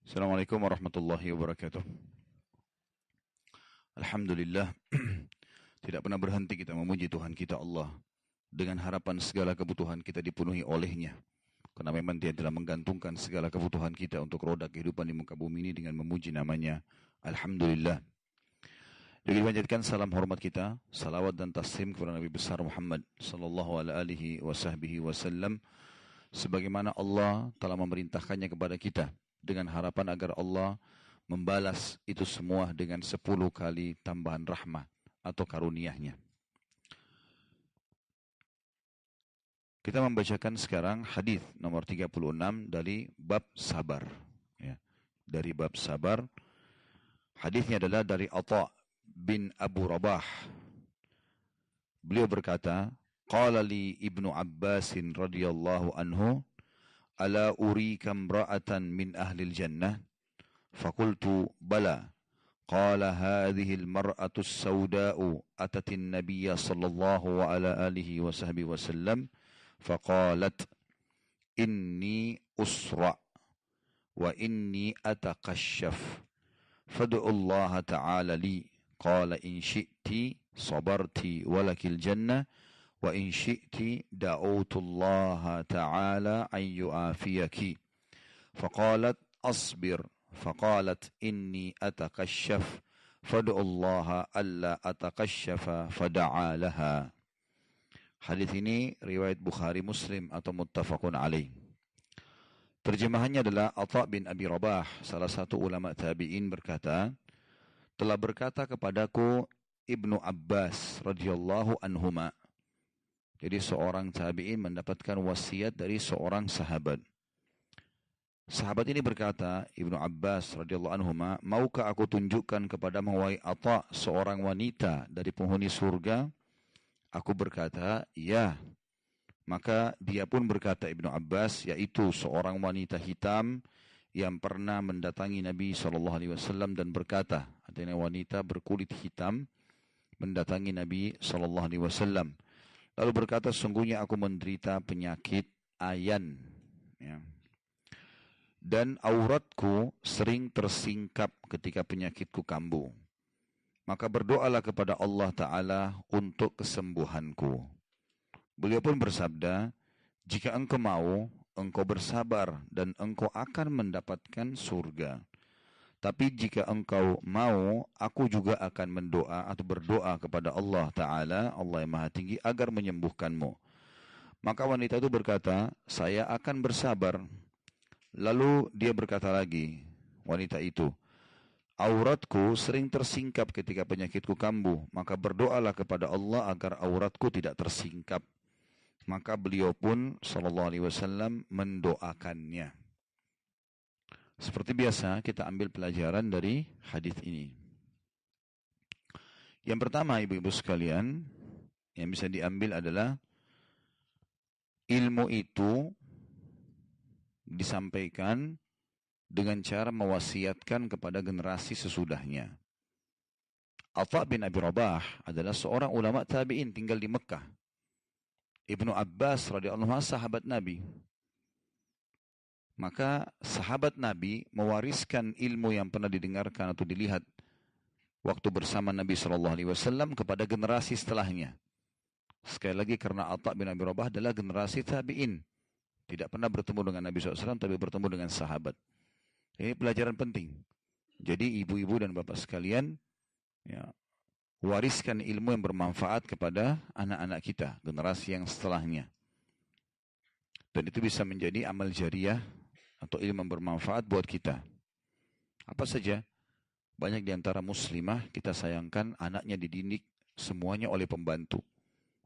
Assalamualaikum warahmatullahi wabarakatuh. Alhamdulillah, tidak pernah berhenti kita memuji Tuhan kita Allah dengan harapan segala kebutuhan kita dipenuhi olehnya. Karena memang Dia telah menggantungkan segala kebutuhan kita untuk roda kehidupan di muka bumi ini dengan memuji namanya. Alhamdulillah. Juga dipanjatkan salam hormat kita, salawat dan taslim kepada Nabi besar Muhammad sallallahu alaihi wasallam, sebagaimana Allah telah memerintahkannya kepada kita, dengan harapan agar Allah membalas itu semua dengan 10 kali tambahan rahmah atau karunia-Nya. Kita membacakan sekarang hadis nomor 36 dari bab sabar. Ya, dari bab sabar. Hadisnya adalah dari Atha bin Abu Rabah. Beliau berkata, Qala li Ibnu Abbas radhiyallahu anhu, Ala urika imra'atan min ahlil jannah? Fakultu bala. Qala hadhihi al-mar'atu as-sawda'u atat an-nabiy sallallahu ala alihi wa sahbihi wa sallam faqalat inni usra wa inni ataqashshaf fad'u Allah ta'ala li. Qala in syi'ti sabarti walakil jannah wa in syi'ti da'utu Allah ta'ala an yu'afiyaki. Faqalat asbir. Faqalat inni ataqashshaf fad'u Allah alla ataqashshafa fada'a laha. Hadis ini riwayat Bukhari Muslim atau muttafaqun alaih. Terjemahannya adalah Atha bin Abi Rabah, salah satu ulama tabi'in berkata, telah berkata kepadaku Ibnu Abbas radhiyallahu anhuma. Jadi seorang tabi'in mendapatkan wasiat dari seorang sahabat. Sahabat ini berkata, Ibnu Abbas radhiyallahu anhuma, maukah aku tunjukkan kepadamu wahai Atha seorang wanita dari penghuni surga? Aku berkata, ya. Maka dia pun berkata, Ibnu Abbas, yaitu seorang wanita hitam yang pernah mendatangi Nabi SAW dan berkata, artinya wanita berkulit hitam mendatangi Nabi SAW. Lalu berkata, sungguhnya aku menderita penyakit ayan. Ya. Dan auratku sering tersingkap ketika penyakitku kambuh. Maka berdoalah kepada Allah Ta'ala untuk kesembuhanku. Beliau pun bersabda, jika engkau mau, engkau bersabar dan engkau akan mendapatkan surga. Tapi jika engkau mau, aku juga akan mendoa atau berdoa kepada Allah Ta'ala, Allah yang Maha Tinggi, agar menyembuhkanmu. Maka wanita itu berkata, saya akan bersabar. Lalu dia berkata lagi, wanita itu, auratku sering tersingkap ketika penyakitku kambuh, maka berdoalah kepada Allah agar auratku tidak tersingkap. Maka beliau pun SAW mendoakannya. Seperti biasa kita ambil pelajaran dari hadis ini. Yang pertama ibu-ibu sekalian, yang bisa diambil adalah ilmu itu disampaikan dengan cara mewasiatkan kepada generasi sesudahnya. Atha bin Abi Rabah adalah seorang ulama tabi'in tinggal di Mekah. Ibnu Abbas radhiyallahu anhu sahabat Nabi. Maka sahabat Nabi mewariskan ilmu yang pernah didengarkan atau dilihat waktu bersama Nabi SAW kepada generasi setelahnya. Sekali lagi karena Atha bin Abi Rabah adalah generasi tabi'in. Tidak pernah bertemu dengan Nabi SAW, tapi bertemu dengan sahabat. Ini pelajaran penting. Jadi ibu-ibu dan bapak sekalian, ya, wariskan ilmu yang bermanfaat kepada anak-anak kita, generasi yang setelahnya. Dan itu bisa menjadi amal jariah atau ilmu yang bermanfaat buat kita. Apa saja? Banyak di antara muslimah kita sayangkan anaknya dididik semuanya oleh pembantu.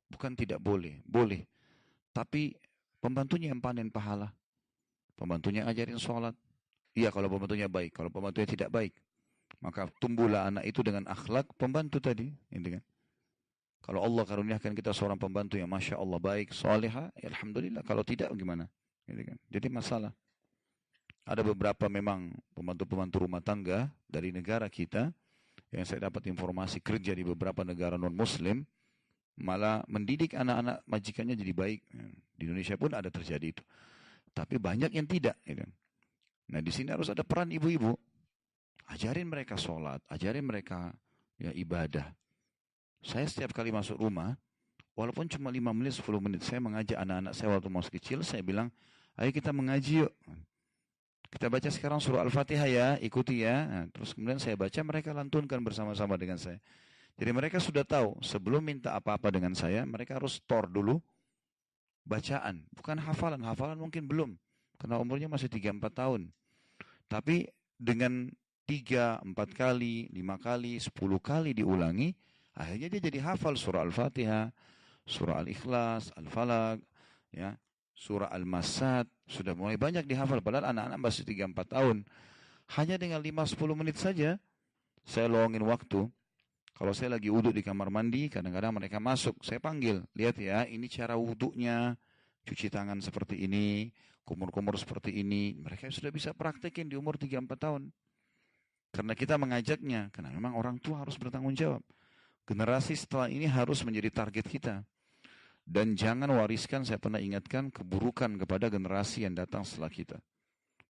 Bukan tidak boleh, boleh. Tapi pembantunya yang panen pahala. Pembantunya ajarin sholat. Iya kalau pembantunya baik. Kalau pembantunya tidak baik, maka tumbuhlah anak itu dengan akhlak pembantu tadi. Gitu kan? Kalau Allah karuniakan kita seorang pembantu yang Masya Allah baik, soleha, ya Alhamdulillah. Kalau tidak gimana? Gitu kan? Jadi masalah. Ada beberapa memang pembantu-pembantu rumah tangga dari negara kita, yang saya dapat informasi kerja di beberapa negara non-muslim, malah mendidik anak-anak majikannya jadi baik. Di Indonesia pun ada terjadi itu. Tapi banyak yang tidak. Gitu. Nah di sini harus ada peran ibu-ibu. Ajarin mereka sholat, ajarin mereka ya ibadah. Saya setiap kali masuk rumah, walaupun cuma 5 menit, 10 menit, saya mengajak anak-anak saya waktu masih kecil, saya bilang, ayo kita mengaji yuk. Kita baca sekarang surah Al-Fatihah ya, ikuti ya. Nah, terus kemudian saya baca, mereka lantunkan bersama-sama dengan saya. Jadi mereka sudah tahu, sebelum minta apa-apa dengan saya, mereka harus store dulu bacaan. Bukan hafalan, hafalan mungkin belum. Karena umurnya masih 3-4 tahun. Tapi dengan 3-4 kali, 5 kali, 10 kali diulangi, akhirnya dia jadi hafal surah Al-Fatihah, surah Al-Ikhlas, Al-Falaq, ya, surah Al-Masad, sudah mulai banyak dihafal. Padahal anak-anak masih 3-4 tahun. Hanya dengan 5-10 menit saja, saya luangin waktu. Kalau saya lagi wudhu di kamar mandi, kadang-kadang mereka masuk, saya panggil, lihat ya, ini cara wudhunya, cuci tangan seperti ini, kumur-kumur seperti ini. Mereka sudah bisa praktekin di umur 3-4 tahun. Karena kita mengajaknya, karena memang orang tua harus bertanggung jawab. Generasi setelah ini harus menjadi target kita. Dan jangan wariskan, saya pernah ingatkan, keburukan kepada generasi yang datang setelah kita.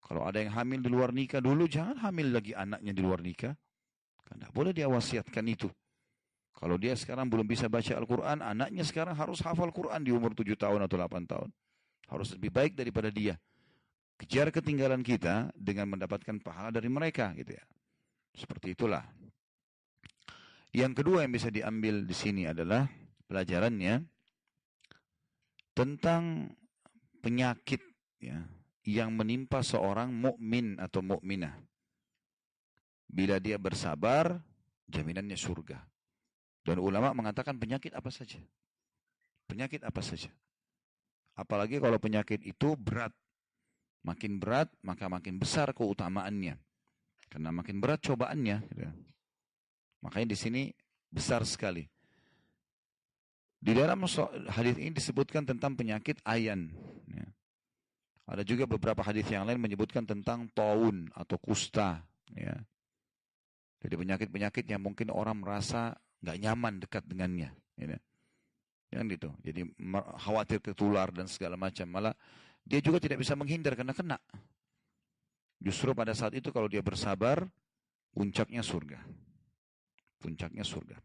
Kalau ada yang hamil di luar nikah dulu, jangan hamil lagi anaknya di luar nikah. Karena boleh dia wasiatkan itu. Kalau dia sekarang belum bisa baca Al-Quran, anaknya sekarang harus hafal Quran di umur 7 tahun atau 8 tahun. Harus lebih baik daripada dia. Kejar ketinggalan kita dengan mendapatkan pahala dari mereka, gitu ya. Seperti itulah. Yang kedua yang bisa diambil di sini adalah pelajarannya tentang penyakit ya, yang menimpa seorang mukmin atau mukminah. Bila dia bersabar, jaminannya surga. Dan ulama mengatakan penyakit apa saja. Penyakit apa saja. Apalagi kalau penyakit itu berat. Makin berat, maka makin besar keutamaannya. Karena makin berat cobaannya. Gitu. Makanya di sini besar sekali. Di dalam hadis ini disebutkan tentang penyakit ayan. Ya. Ada juga beberapa hadis yang lain menyebutkan tentang taun atau kusta. Ya. Jadi penyakit-penyakit yang mungkin orang merasa nggak nyaman dekat dengannya. Ya. Yang gitu. Jadi khawatir ketular dan segala macam. Malah dia juga tidak bisa menghindar karena kena. Justru pada saat itu kalau dia bersabar, puncaknya surga. Puncaknya surga.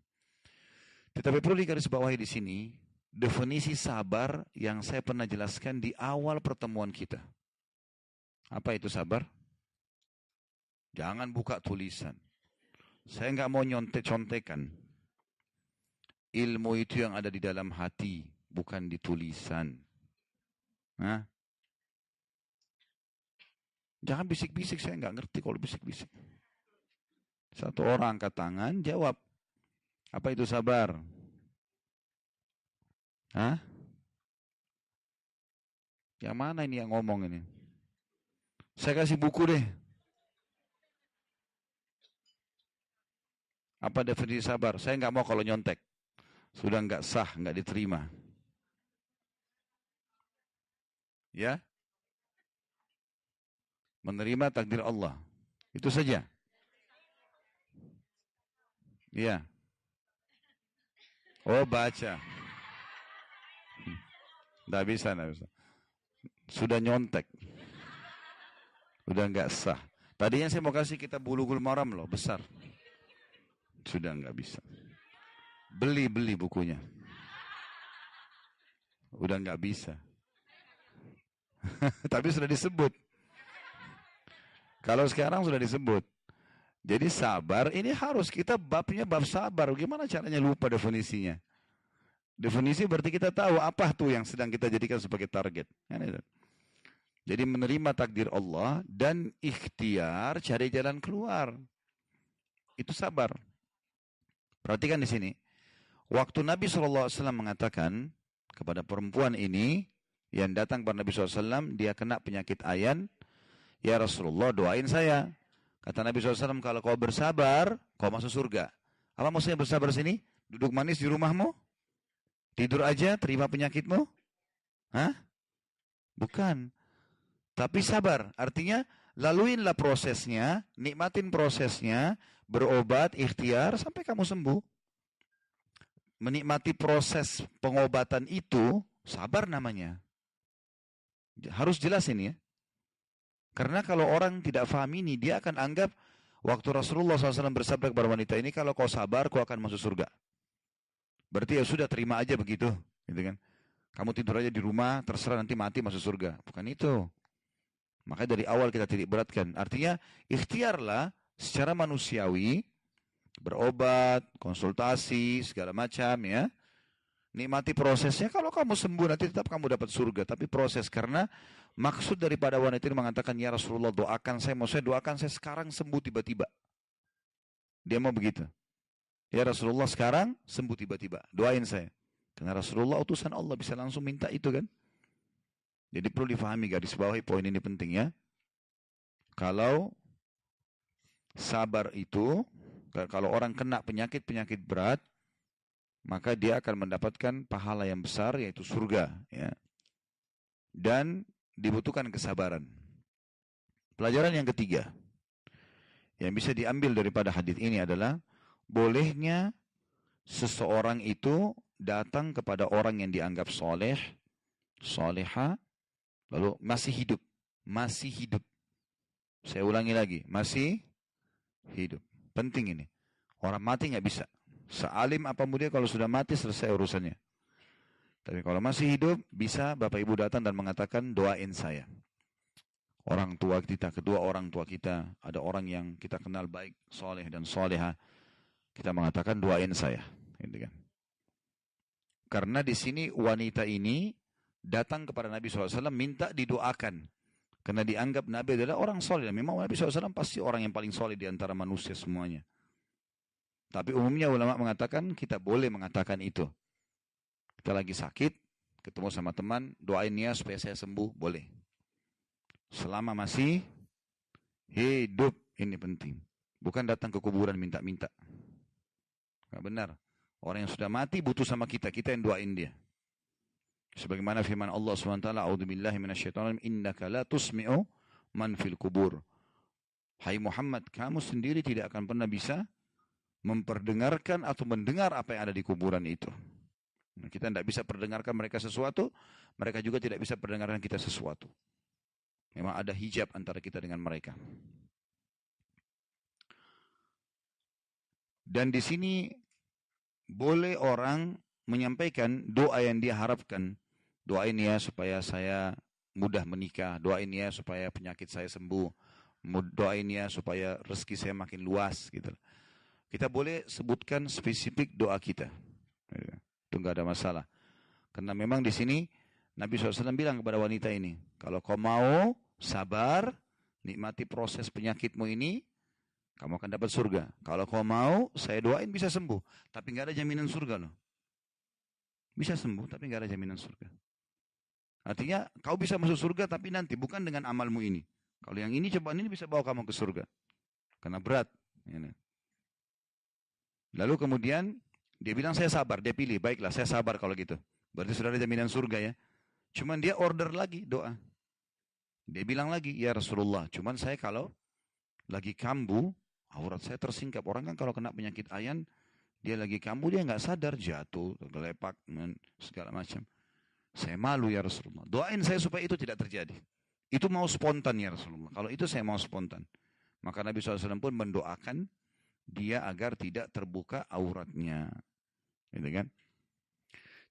Tetapi perlu digarisbawahi di sini, definisi sabar yang saya pernah jelaskan di awal pertemuan kita. Apa itu sabar? Jangan buka tulisan. Saya nggak mau nyontek-contekan. Ilmu itu yang ada di dalam hati, bukan di tulisan. Nah, jangan bisik-bisik, saya nggak ngerti kalau bisik-bisik. Satu orang angkat tangan, jawab. Apa itu sabar? Hah? Yang mana ini yang ngomong ini? Saya kasih buku deh. Apa definisi sabar? Saya nggak mau kalau nyontek. Sudah nggak sah, nggak diterima. Ya? Menerima takdir Allah. Itu saja. Ya. Oh, baca. Nggak bisa, nggak bisa. Sudah nyontek. Sudah nggak sah. Tadinya saya mau kasih kita Bulughul Maram loh, besar. Sudah nggak bisa. Beli bukunya. Udah nggak bisa. Tapi sudah disebut. Kalau sekarang sudah disebut. Jadi sabar ini harus kita babnya bab sabar. Gimana caranya lupa definisinya? Definisi berarti kita tahu apa tuh yang sedang kita jadikan sebagai target. Jadi menerima takdir Allah dan ikhtiar cari jalan keluar. Itu sabar. Perhatikan di sini. Waktu Nabi SAW mengatakan kepada perempuan ini yang datang kepada Nabi SAW, dia kena penyakit ayan. Ya Rasulullah, doain saya. Kata Nabi SAW, kalau kau bersabar, kau masuk surga. Apa maksudnya bersabar sini? Duduk manis di rumahmu? Tidur aja, terima penyakitmu? Hah? Bukan. Tapi sabar. Artinya, laluinlah prosesnya, nikmatin prosesnya, berobat, ikhtiar, sampai kamu sembuh. Menikmati proses pengobatan itu, sabar namanya. Harus jelas ini ya. Karena kalau orang tidak paham ini, dia akan anggap waktu Rasulullah SAW bersabda kepada wanita ini, kalau kau sabar, kau akan masuk surga. Berarti ya sudah, terima aja begitu, gitu kan? Kamu tidur aja di rumah, terserah nanti mati masuk surga. Bukan itu. Makanya dari awal kita titik beratkan. Artinya ikhtiarlah secara manusiawi, berobat, konsultasi, segala macam ya. Nikmati prosesnya, kalau kamu sembuh nanti tetap kamu dapat surga. Tapi proses, karena maksud daripada wanita ini mengatakan, ya Rasulullah doakan saya, maksudnya doakan saya sekarang sembuh tiba-tiba. Dia mau begitu. Ya Rasulullah sekarang sembuh tiba-tiba, doain saya. Karena Rasulullah utusan Allah, bisa langsung minta itu kan. Jadi perlu difahami, garis bawahi poin ini penting ya. Kalau sabar itu, kalau orang kena penyakit-penyakit berat, maka dia akan mendapatkan pahala yang besar, yaitu surga. Ya. Dan dibutuhkan kesabaran. Pelajaran yang ketiga, yang bisa diambil daripada hadis ini adalah, bolehnya seseorang itu datang kepada orang yang dianggap soleh, soleha, lalu masih hidup. Masih hidup. Saya ulangi lagi, masih hidup. Penting ini. Orang mati nggak bisa. Sealim apapun dia, kalau sudah mati selesai urusannya. Tapi kalau masih hidup, bisa Bapak Ibu datang dan mengatakan, doain saya. Orang tua kita, kedua orang tua kita, ada orang yang kita kenal baik, soleh dan soleha, kita mengatakan doain saya. Gitu kan. Karena di sini wanita ini datang kepada Nabi SAW minta didoakan. Karena dianggap Nabi adalah orang soleh. Memang Nabi SAW pasti orang yang paling soleh di antara manusia semuanya. Tapi umumnya ulama mengatakan kita boleh mengatakan itu. Kita lagi sakit, ketemu sama teman, doain ya supaya saya sembuh, boleh. Selama masih hidup, ini penting. Bukan datang ke kuburan minta-minta. Nggak benar. Orang yang sudah mati butuh sama kita, kita yang doain dia. Sebagaimana firman Allah SWT, A'udzubillahi minasyaitonir rajim, innaka la tusmi'u man fil kubur. Hai Muhammad, kamu sendiri tidak akan pernah bisa memperdengarkan atau mendengar apa yang ada di kuburan itu. Kita tidak bisa perdengarkan mereka sesuatu, mereka juga tidak bisa perdengarkan kita sesuatu. Memang ada hijab antara kita dengan mereka. Dan di sini boleh orang menyampaikan doa yang dia harapkan. Doain ya supaya saya mudah menikah, doain ya supaya penyakit saya sembuh, doain ya supaya rezeki saya makin luas gitu. Kita boleh sebutkan spesifik doa kita. Itu enggak ada masalah. Karena memang di sini Nabi SAW bilang kepada wanita ini, kalau kau mau sabar, nikmati proses penyakitmu ini, kamu akan dapat surga. Kalau kau mau, saya doain bisa sembuh. Tapi enggak ada jaminan surga loh. Bisa sembuh, tapi enggak ada jaminan surga. Artinya, kau bisa masuk surga, tapi nanti bukan dengan amalmu ini. Kalau yang ini, cobaan ini bisa bawa kamu ke surga. Karena berat. Lalu kemudian, dia bilang saya sabar. Dia pilih, baiklah saya sabar kalau gitu. Berarti sudah ada jaminan surga ya. Cuman dia order lagi doa. Dia bilang lagi, ya Rasulullah, cuman saya kalau lagi kambuh, aurat saya tersingkap. Orang kan kalau kena penyakit ayan, dia lagi kambuh, dia nggak sadar, jatuh, gelepak, segala macam. Saya malu ya Rasulullah. Doain saya supaya itu tidak terjadi. Itu mau spontan ya Rasulullah. Kalau itu saya mau spontan. Maka Nabi SAW pun mendoakan dia agar tidak terbuka auratnya. Gitu kan?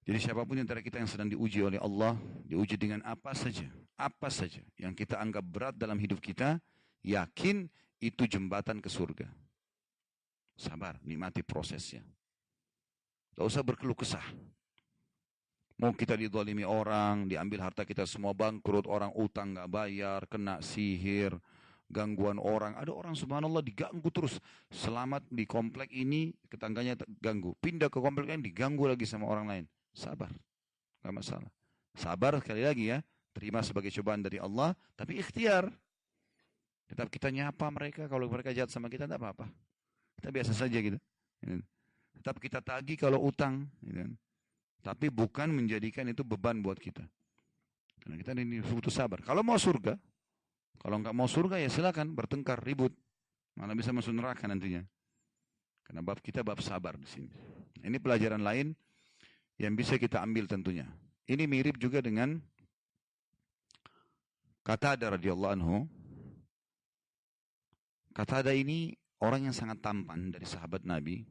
Jadi siapapun antara kita yang sedang diuji oleh Allah, diuji dengan apa saja yang kita anggap berat dalam hidup kita, yakin itu jembatan ke surga. Sabar, nikmati prosesnya. Tidak usah berkeluh kesah. Mau kita dizalimi orang, diambil harta kita semua, bangkrut, orang utang nggak bayar, kena sihir, gangguan orang. Ada orang subhanallah diganggu terus. Selamat di komplek ini, tetangganya ganggu. Pindah ke komplek lain, diganggu lagi sama orang lain. Sabar, nggak masalah. Sabar sekali lagi ya, terima sebagai cobaan dari Allah, tapi ikhtiar. Tetap kita nyapa mereka, kalau mereka jahat sama kita, tidak apa-apa. Kita biasa saja gitu. Tetap kita tagih kalau utang. Gitu. Tapi bukan menjadikan itu beban buat kita. Karena kita ini butuh sabar. Kalau mau surga, kalau nggak mau surga ya silakan bertengkar, ribut. Malah bisa masuk neraka nantinya. Karena bab kita bab sabar di sini. Ini pelajaran lain yang bisa kita ambil tentunya. Ini mirip juga dengan Qatadah radhiyallahu anhu. Qatada ini orang yang sangat tampan dari sahabat Nabi.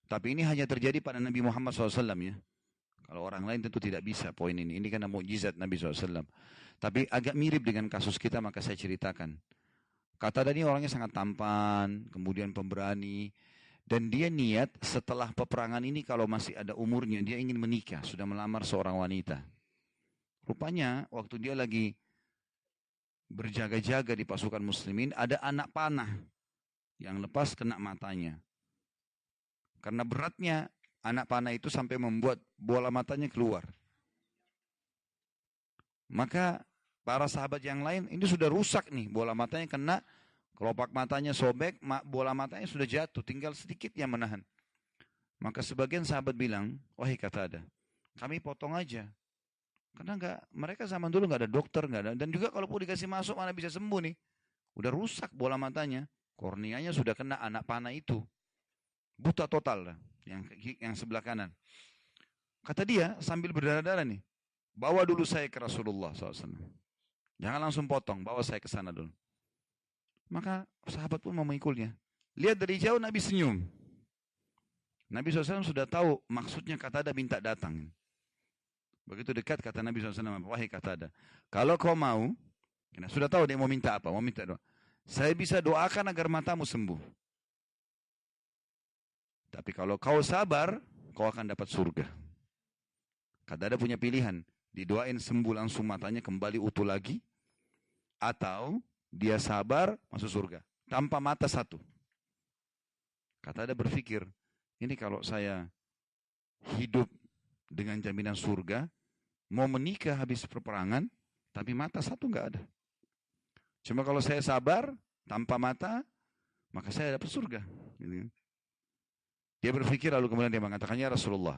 Tapi ini hanya terjadi pada Nabi Muhammad SAW ya. Kalau orang lain tentu tidak bisa poin ini. Ini karena mukjizat Nabi SAW. Tapi agak mirip dengan kasus kita, maka saya ceritakan. Qatada ini orangnya sangat tampan, kemudian pemberani. Dan dia niat setelah peperangan ini kalau masih ada umurnya, dia ingin menikah, sudah melamar seorang wanita. Rupanya waktu dia lagi berjaga-jaga di pasukan muslimin, ada anak panah yang lepas kena matanya. Karena beratnya anak panah itu sampai membuat bola matanya keluar. Maka para sahabat yang lain, ini sudah rusak nih, bola matanya kena, kelopak matanya sobek, bola matanya sudah jatuh, tinggal sedikit yang menahan. Maka sebagian sahabat bilang, wahai Qatada, kami potong aja. Karena mereka zaman dulu nggak ada dokter, nggak ada, dan juga kalau pun dikasih masuk mana bisa sembuh nih. Udah rusak bola matanya, korneanya sudah kena anak panah itu. Buta total lah, yang sebelah kanan. Kata dia sambil berdarah-darah nih, bawa dulu saya ke Rasulullah SAW. Jangan langsung potong, bawa saya ke sana dulu. Maka sahabat pun mau mengikulnya. Lihat dari jauh Nabi senyum. Nabi SAW sudah tahu maksudnya Qatada minta datang. Begitu dekat kata Nabi SAW, wahai Qatada, kalau kau mau, sudah tahu dia mau minta apa, mau minta doa. Saya bisa doakan agar matamu sembuh. Tapi kalau kau sabar, kau akan dapat surga. Qatada punya pilihan, didoain sembuh langsung matanya kembali utuh lagi, atau dia sabar masuk surga tanpa mata satu. Qatada berpikir, ini kalau saya hidup dengan jaminan surga, mau menikah habis peperangan, tapi mata satu nggak ada. Cuma kalau saya sabar tanpa mata, maka saya dapat surga. Dia berpikir lalu kemudian dia mengatakan, ya Rasulullah,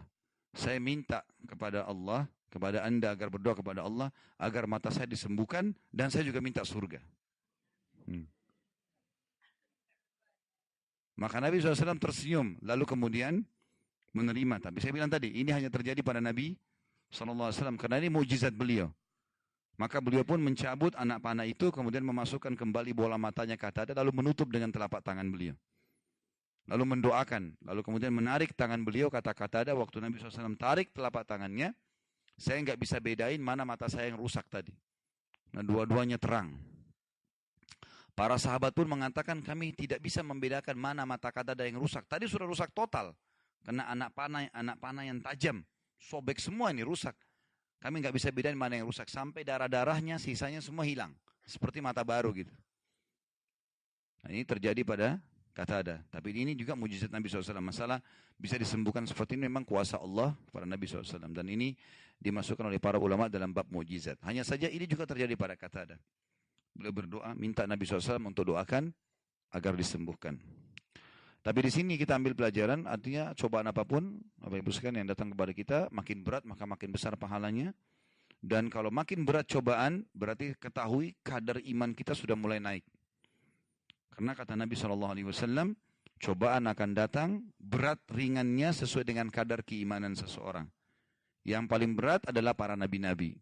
saya minta kepada Allah, kepada Anda agar berdoa kepada Allah agar mata saya disembuhkan dan saya juga minta surga. Maka Nabi SAW tersenyum lalu kemudian menerima. Tapi saya bilang tadi, ini hanya terjadi pada Nabi SAW karena ini mukjizat beliau. Maka beliau pun mencabut anak panah itu kemudian memasukkan kembali bola matanya Qatada lalu menutup dengan telapak tangan beliau. Lalu mendoakan, lalu kemudian menarik tangan beliau, kata Qatada waktu Nabi SAW tarik telapak tangannya, saya nggak bisa bedain mana mata saya yang rusak tadi. Nah dua-duanya terang. Para sahabat pun mengatakan kami tidak bisa membedakan mana mata Qatada yang rusak. Tadi sudah rusak total, kena anak panah yang tajam, sobek semua ini rusak. Kami nggak bisa bedain mana yang rusak, sampai darah-darahnya sisanya semua hilang, seperti mata baru gitu. Nah, ini terjadi pada Qatada. Tapi ini juga mujizat Nabi SAW. Masalah bisa disembuhkan seperti ini memang kuasa Allah kepada Nabi SAW. Dan ini dimasukkan oleh para ulama dalam bab mujizat. Hanya saja ini juga terjadi pada Qatada. Beliau berdoa, minta Nabi SAW untuk doakan agar disembuhkan. Tapi di sini kita ambil pelajaran, artinya cobaan apapun, Bapak Ibu sekalian yang datang kepada kita, makin berat maka makin besar pahalanya. Dan kalau makin berat cobaan, berarti ketahui kadar iman kita sudah mulai naik. Karena kata Nabi SAW, cobaan akan datang, berat ringannya sesuai dengan kadar keimanan seseorang. Yang paling berat adalah para nabi-nabi.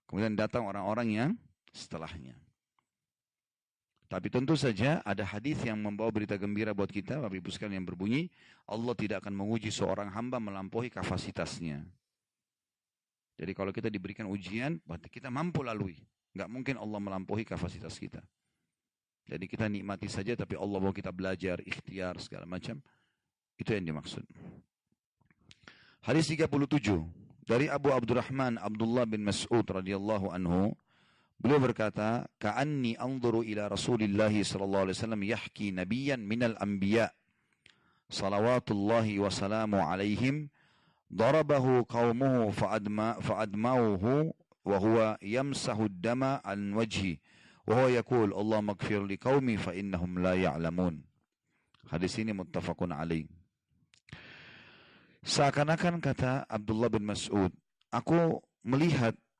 Kemudian datang orang-orang yang setelahnya. Tapi tentu saja ada hadis yang membawa berita gembira buat kita, Bapak Ibu sekalian, yang berbunyi, Allah tidak akan menguji seorang hamba melampaui kapasitasnya. Jadi kalau kita diberikan ujian, berarti kita mampu lalui. Nggak mungkin Allah melampaui kapasitas kita. Jadi kita nikmati saja, tapi Allah mau kita belajar, ikhtiar, segala macam. Itu yang dimaksud. Hadis 37. Dari Abu Abdurrahman Abdullah bin Mas'ud radhiyallahu anhu. Beliau berkata, Ka'anni anzuru ila Rasulillah sallallahu alaihi wasallam yahki nabiyan minal anbiya. Salawatullahi wa salamu alaihim. Darabahu qawmuhu fa'admauhu wa huwa yamsahu ad-dama an wajhi. وهو يقول اللهم اغفر لقومي فإنهم لا يعلمون. Hadis ini muttafaqun alaih. Seakan-akan kata Abdullah bin Mas'ud, aku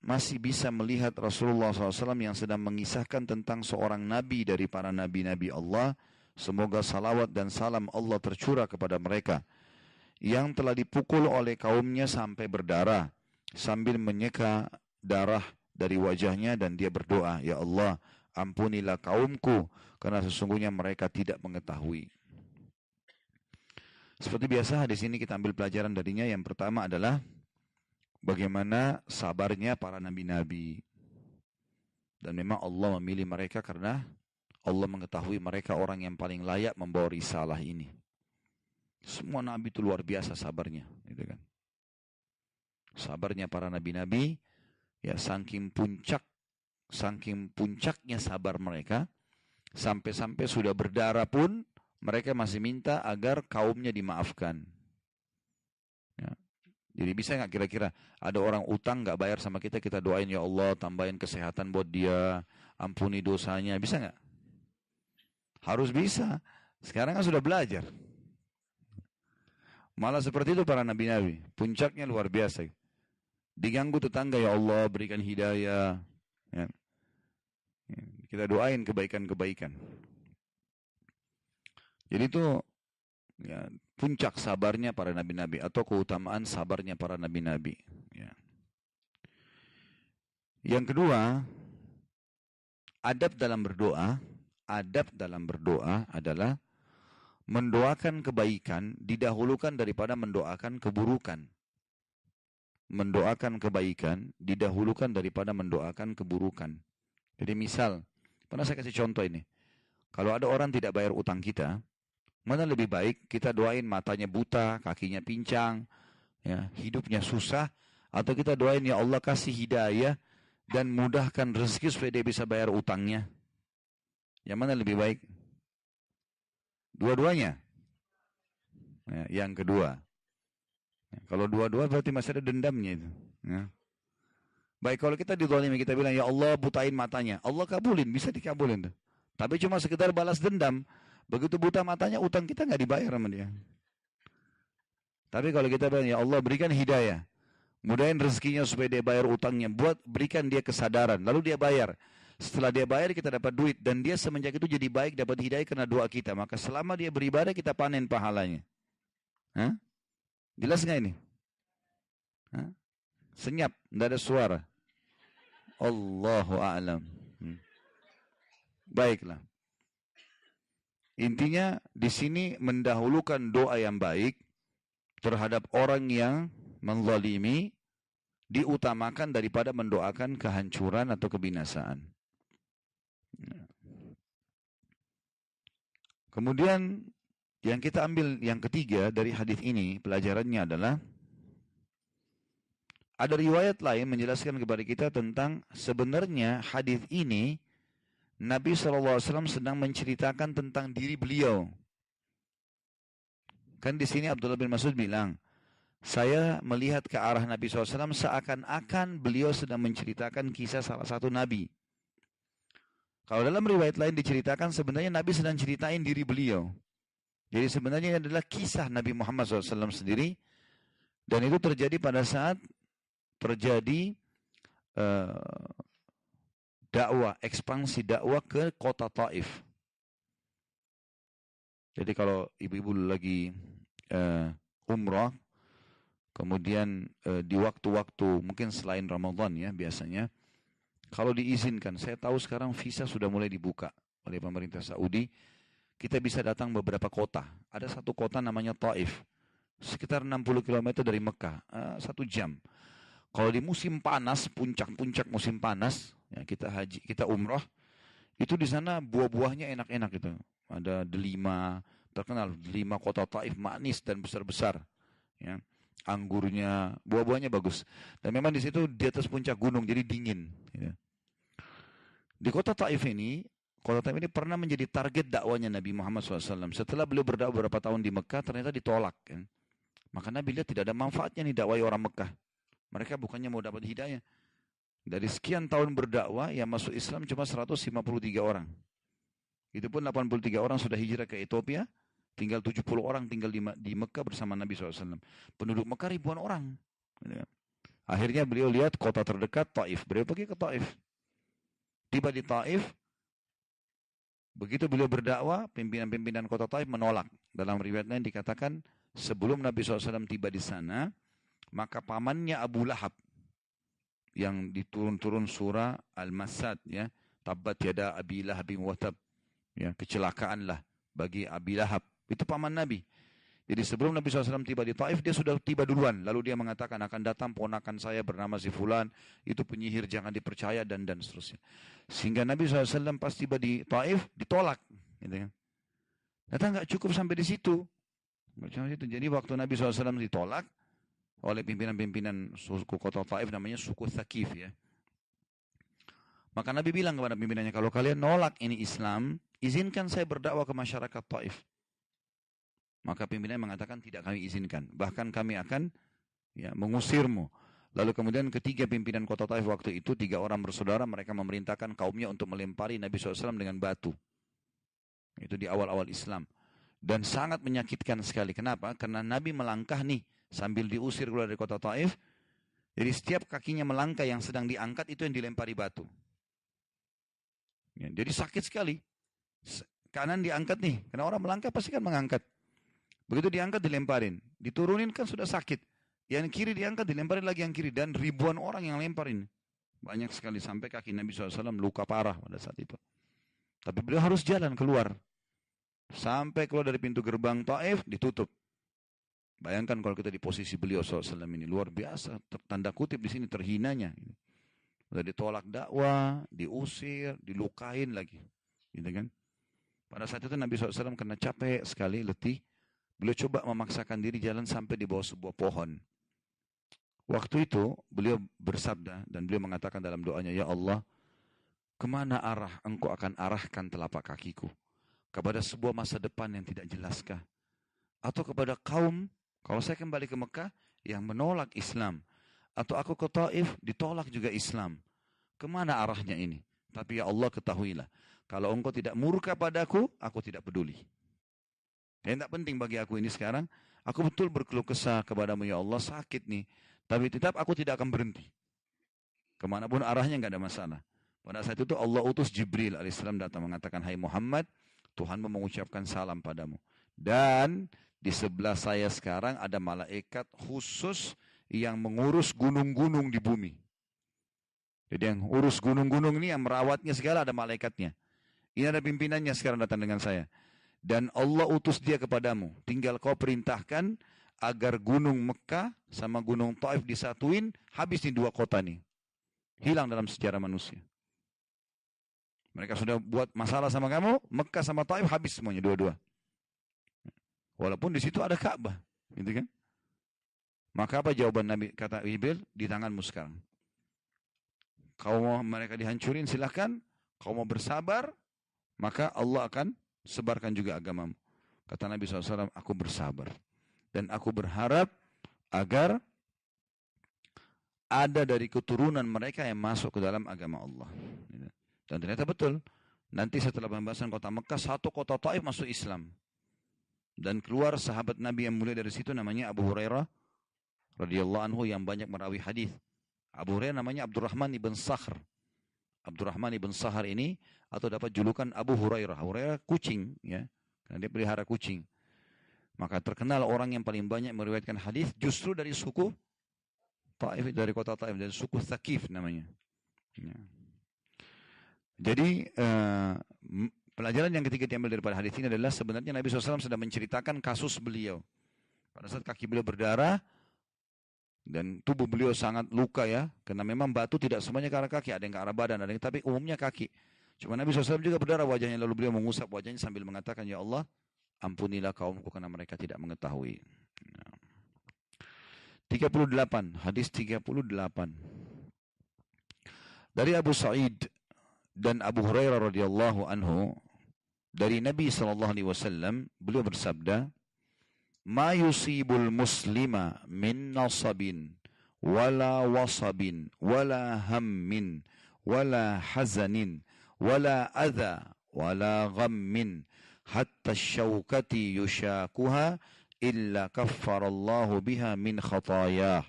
masih bisa melihat Rasulullah SAW yang sedang mengisahkan tentang seorang nabi dari para nabi-nabi Allah. Semoga salawat dan salam Allah tercurah kepada mereka. Yang telah dipukul oleh kaumnya sampai berdarah, sambil menyeka darah dari wajahnya dan dia berdoa, ya Allah, ampunilah kaumku, karena sesungguhnya mereka tidak mengetahui. Seperti biasa, di sini kita ambil pelajaran darinya. Yang pertama adalah bagaimana sabarnya para nabi-nabi. Dan memang Allah memilih mereka karena Allah mengetahui mereka orang yang paling layak membawa risalah ini. Semua nabi itu luar biasa sabarnya, gitu kan. Sabarnya para nabi-nabi, ya saking puncaknya sabar mereka, sampai-sampai sudah berdarah pun mereka masih minta agar kaumnya dimaafkan. Ya. Jadi bisa nggak kira-kira ada orang utang nggak bayar sama kita, kita doain ya Allah tambahin kesehatan buat dia, ampuni dosanya, bisa nggak? Harus bisa. Sekarang kan sudah belajar. Malah seperti itu para nabi-nabi, puncaknya luar biasa. Diganggu tetangga, ya Allah berikan hidayah. Ya. Kita doain kebaikan-kebaikan. Jadi itu ya, puncak sabarnya para nabi-nabi atau keutamaan sabarnya para nabi-nabi. Ya. Yang kedua, adab dalam berdoa adalah mendoakan kebaikan didahulukan daripada mendoakan keburukan. Mendoakan kebaikan didahulukan daripada mendoakan keburukan. Jadi misal, pernah saya kasih contoh ini. Kalau ada orang tidak bayar utang kita, mana lebih baik kita doain matanya buta, kakinya pincang, ya, hidupnya susah, atau kita doain ya Allah kasih hidayah dan mudahkan rezeki supaya dia bisa bayar utangnya. Yang mana lebih baik? Dua-duanya. Ya, yang kedua. Ya, kalau dua-dua berarti masih ada dendamnya itu. Ya. Baik, kalau kita dizalimi, kita bilang ya Allah butain matanya, Allah kabulin, bisa dikabulin tuh. Tapi cuma sekedar balas dendam. Begitu buta matanya, utang kita nggak dibayar sama dia. Tapi kalau kita bilang ya Allah berikan hidayah, mudahin rezekinya supaya dia bayar utangnya, berikan dia kesadaran, lalu dia bayar. Setelah dia bayar kita dapat duit, dan dia semenjak itu jadi baik, dapat hidayah karena doa kita. Maka selama dia beribadah kita panen pahalanya. Hah? Jelas nggak ini? Hah? Senyap, tidak ada suara. Allahu a'lam. Baiklah. Intinya di sini mendahulukan doa yang baik terhadap orang yang menzalimi diutamakan daripada mendoakan kehancuran atau kebinasaan. Kemudian yang kita ambil yang ketiga dari hadis ini, pelajarannya adalah ada riwayat lain menjelaskan kepada kita tentang sebenarnya hadis ini Nabi SAW sedang menceritakan tentang diri beliau. Kan di sini Abdullah bin Mas'ud bilang, saya melihat ke arah Nabi SAW seakan-akan beliau sedang menceritakan kisah salah satu Nabi. Kalau dalam riwayat lain diceritakan sebenarnya Nabi sedang ceritain diri beliau. Jadi sebenarnya ini adalah kisah Nabi Muhammad SAW sendiri. Dan itu terjadi pada saat terjadi ekspansi dakwah ke kota Taif. Jadi kalau ibu-ibu lagi umrah, kemudian di waktu-waktu mungkin selain Ramadan ya biasanya, kalau diizinkan, saya tahu sekarang visa sudah mulai dibuka oleh pemerintah Saudi, kita bisa datang beberapa kota. Ada satu kota namanya Taif, sekitar 60 km dari Mekah, 1 jam. Kalau di musim panas, puncak-puncak musim panas, ya kita umrah, itu di sana buah-buahnya enak-enak itu. Ada delima, terkenal delima kota Taif, manis dan besar-besar. Ya. Anggurnya, buah-buahnya bagus. Dan memang di situ di atas puncak gunung, jadi dingin. Ya. Di kota Taif ini pernah menjadi target dakwanya Nabi Muhammad SAW. Setelah beliau berdakwah beberapa tahun di Mekah, ternyata ditolak. Kan. Maka Nabi lihat tidak ada manfaatnya nih dakwah orang Mekah. Mereka bukannya mau dapat hidayah. Dari sekian tahun berdakwah, yang masuk Islam cuma 153 orang. Itu pun 83 orang sudah hijrah ke Ethiopia, tinggal 70 orang tinggal di Mekah bersama Nabi SAW. Penduduk Mekah ribuan orang. Akhirnya beliau lihat kota terdekat, Taif. Beliau pergi ke Taif. Tiba di Taif, begitu beliau berdakwah, pimpinan-pimpinan kota Taif menolak. Dalam riwayat lain dikatakan, sebelum Nabi SAW tiba di sana, maka pamannya Abu Lahab, yang diturun-turun surah Al-Masad, ya, Tabbat yada Abi Lahabin wa tab. Ya, kecelakaanlah bagi Abi Lahab. Itu paman Nabi. Jadi sebelum Nabi SAW tiba di Taif, dia sudah tiba duluan. Lalu dia mengatakan akan datang ponakan saya bernama si Fulan, itu penyihir, jangan dipercaya, dan seterusnya. Sehingga Nabi SAW pas tiba di Taif, ditolak. Gitu kan. Ternyata nggak cukup sampai di situ. Jadi waktu Nabi SAW ditolak oleh pimpinan-pimpinan suku kota Taif, namanya suku Thaqif ya. Maka Nabi bilang kepada pimpinannya, kalau kalian nolak ini Islam, izinkan saya berdakwah ke masyarakat Taif. Maka pimpinannya mengatakan tidak kami izinkan. Bahkan kami akan mengusirmu. Lalu kemudian ketiga pimpinan kota Taif waktu itu, 3 orang bersaudara, mereka memerintahkan kaumnya untuk melempari Nabi SAW dengan batu. Itu di awal-awal Islam. Dan sangat menyakitkan sekali. Kenapa? Karena Nabi melangkah nih sambil diusir keluar dari kota Taif. Jadi setiap kakinya melangkah yang sedang diangkat itu yang dilempari batu. Ya, jadi sakit sekali. Kanan diangkat nih. Karena orang melangkah pasti kan mengangkat. Begitu diangkat dilemparin. Diturunin kan sudah sakit. Yang kiri diangkat dilemparin lagi yang kiri. Dan ribuan orang yang lemparin. Banyak sekali sampai kaki Nabi SAW luka parah pada saat itu. Tapi beliau harus jalan keluar. Sampai keluar dari pintu gerbang Taif ditutup. Bayangkan kalau kita di posisi beliau SAW ini. Luar biasa. Tanda kutip di sini terhinanya. Sudah ditolak dakwah, diusir, dilukain lagi. Gitu kan? Pada saat itu Nabi SAW karena capek sekali, letih. Beliau coba memaksakan diri jalan sampai di bawah sebuah pohon. Waktu itu beliau bersabda dan beliau mengatakan dalam doanya, ya Allah, kemana arah engkau akan arahkan telapak kakiku? Kepada sebuah masa depan yang tidak jelaskah? Atau kepada kaum, kalau saya kembali ke Mekah, yang menolak Islam? Atau aku ke Taif, ditolak juga Islam. Kemana arahnya ini? Tapi ya Allah ketahuilah, kalau engkau tidak murka padaku, aku tidak peduli. Ya, tidak penting bagi aku ini sekarang. Aku betul berkeluh kesah kepadamu ya Allah, sakit nih. Tapi tetap aku tidak akan berhenti. Kemanapun arahnya nggak ada masalah. Pada saat itu Allah utus Jibril alaihissalam datang mengatakan, hai Muhammad, Tuhan mengucapkan salam padamu. Dan di sebelah saya sekarang ada malaikat khusus yang mengurus gunung-gunung di bumi. Jadi yang urus gunung-gunung ini, yang merawatnya segala ada malaikatnya. Ini ada pimpinannya sekarang datang dengan saya. Dan Allah utus dia kepadamu. Tinggal kau perintahkan agar gunung Mekah sama gunung Taif disatuin. Habis nih 2 kota nih. Hilang dalam sejarah manusia. Mereka sudah buat masalah sama kamu. Mekah sama Taif habis semuanya dua-dua. Walaupun di situ ada Ka'bah. Gitu kan? Maka apa jawaban Nabi? Kata Jibril, di tanganmu sekarang. Kau mau mereka dihancurin silahkan. Kau mau bersabar, maka Allah akan sebarkan juga agamamu. Kata Nabi SAW, aku bersabar. Dan aku berharap agar ada dari keturunan mereka yang masuk ke dalam agama Allah. Dan ternyata betul. Nanti setelah pembahasan kota Mekah, 1 kota Taif masuk Islam. Dan keluar sahabat Nabi yang mulia dari situ namanya Abu Hurairah radhiyallahu anhu yang banyak merawi hadis. Abu Hurairah namanya Abdurrahman ibn Sakhr. Abdurrahman ibn Sakhr ini atau dapat julukan Abu Hurairah. Abu Hurairah kucing ya. Karena dia pelihara kucing. Maka terkenal orang yang paling banyak meriwayatkan hadis justru dari suku Taif, dari kota Taif, dari suku Thaqif namanya. Ya. Jadi pelajaran yang ketiga diambil daripada hadis ini adalah sebenarnya Nabi SAW sedang menceritakan kasus beliau. Pada saat kaki beliau berdarah dan tubuh beliau sangat luka ya, karena memang batu tidak semuanya ke arah kaki, ada yang ke arah badan, ada yang, tapi umumnya kaki. Cuma Nabi SAW juga berdarah wajahnya, lalu beliau mengusap wajahnya sambil mengatakan, ya Allah, ampunilah kaumku karena mereka tidak mengetahui. 38, hadis 38. Dari Abu Sa'id dan Abu Hurairah radhiyallahu anhu, dari Nabi SAW, beliau bersabda, ma yusibul muslima min nasabin wala wasabin wala hammin wala hazanin wala adha wala ghammin hatta syaukati yushakuha illa kaffarallahu biha min khatayah.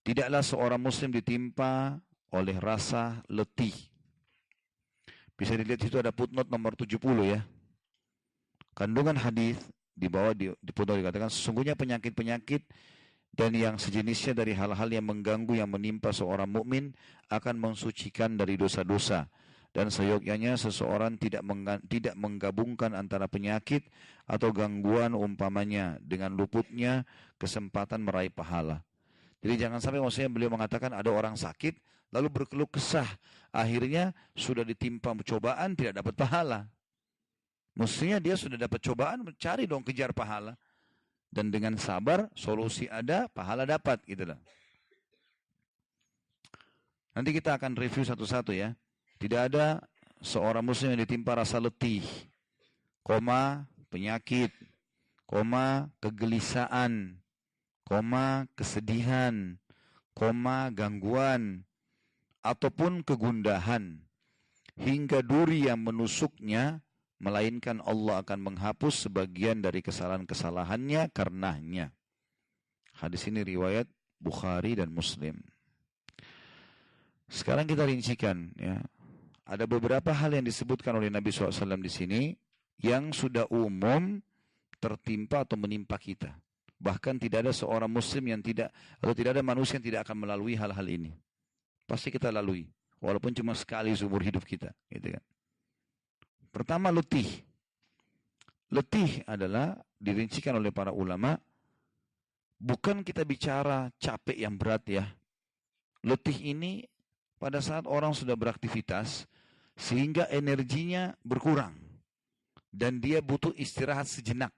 Tidaklah seorang muslim ditimpa oleh rasa letih. Bisa dilihat situ ada footnote nomor 70 ya. Kandungan hadis di bawah di footnote dikatakan sesungguhnya penyakit-penyakit dan yang sejenisnya dari hal-hal yang mengganggu yang menimpa seorang mukmin akan mensucikan dari dosa-dosa. Dan seyogyanya seseorang tidak menggabungkan antara penyakit atau gangguan umpamanya dengan luputnya kesempatan meraih pahala. Jadi jangan sampai maksudnya beliau mengatakan ada orang sakit lalu berkeluh kesah, akhirnya sudah ditimpa cobaan tidak dapat pahala. Mestinya dia sudah dapat cobaan, cari dong kejar pahala. Dan dengan sabar, solusi ada, pahala dapat. Gitu lah. Nanti kita akan review satu-satu ya. Tidak ada seorang muslim yang ditimpa rasa letih, penyakit, kegelisahan, kesedihan, gangguan, ataupun kegundahan, hingga duri yang menusuknya, melainkan Allah akan menghapus sebagian dari kesalahan-kesalahannya karenanya. Hadis ini riwayat Bukhari dan Muslim. Sekarang kita rincikan ya. Ada beberapa hal yang disebutkan oleh Nabi SAW di sini yang sudah umum tertimpa atau menimpa kita. Bahkan tidak ada seorang muslim yang tidak, atau tidak ada manusia yang tidak akan melalui hal-hal ini. Pasti kita lalui, walaupun cuma sekali seumur hidup kita. Gitu kan. Pertama, letih. Letih adalah dirincikan oleh para ulama, bukan kita bicara capek yang berat ya. Letih ini pada saat orang sudah beraktivitas, sehingga energinya berkurang. Dan dia butuh istirahat sejenak.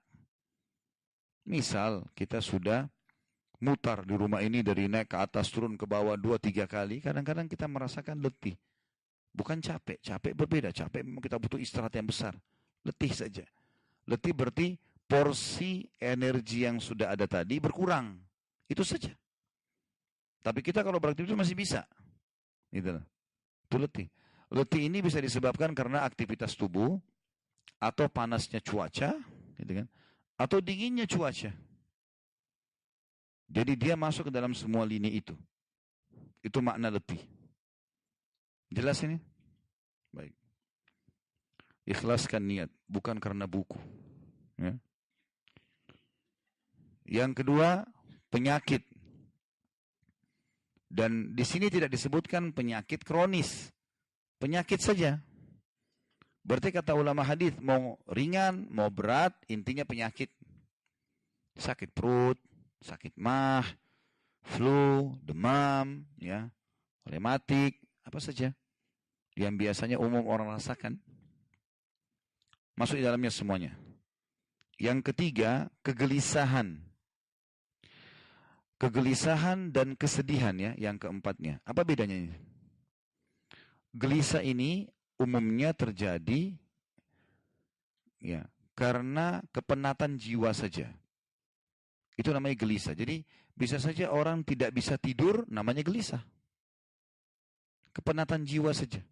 Misal kita sudah mutar di rumah ini dari naik ke atas turun ke bawah 2-3 kali, kadang-kadang kita merasakan letih. Bukan capek, capek berbeda. Capek memang kita butuh istirahat yang besar. Letih saja. Letih berarti porsi energi yang sudah ada tadi berkurang. Itu saja. Tapi kita kalau beraktivitas masih bisa. Gitu. Itu letih. Letih ini bisa disebabkan karena aktivitas tubuh, atau panasnya cuaca, gitu kan, atau dinginnya cuaca. Jadi dia masuk ke dalam semua lini itu. Itu makna letih. Jelas ini? Baik. Ikhlaskan niat, bukan karena buku. Ya. Yang kedua, penyakit. Dan di sini tidak disebutkan penyakit kronis. Penyakit saja. Berarti kata ulama hadis, mau ringan, mau berat, intinya penyakit. Sakit perut, sakit mah, flu, demam, ya, rematik, apa saja yang biasanya umum orang rasakan, masuk di dalamnya semuanya. Yang ketiga, kegelisahan. Kegelisahan dan kesedihan ya, yang keempatnya. Apa bedanya ini? Gelisah ini umumnya terjadi ya karena kepenatan jiwa saja. Itu namanya gelisah. Jadi bisa saja orang tidak bisa tidur, namanya gelisah. Kepenatan jiwa saja.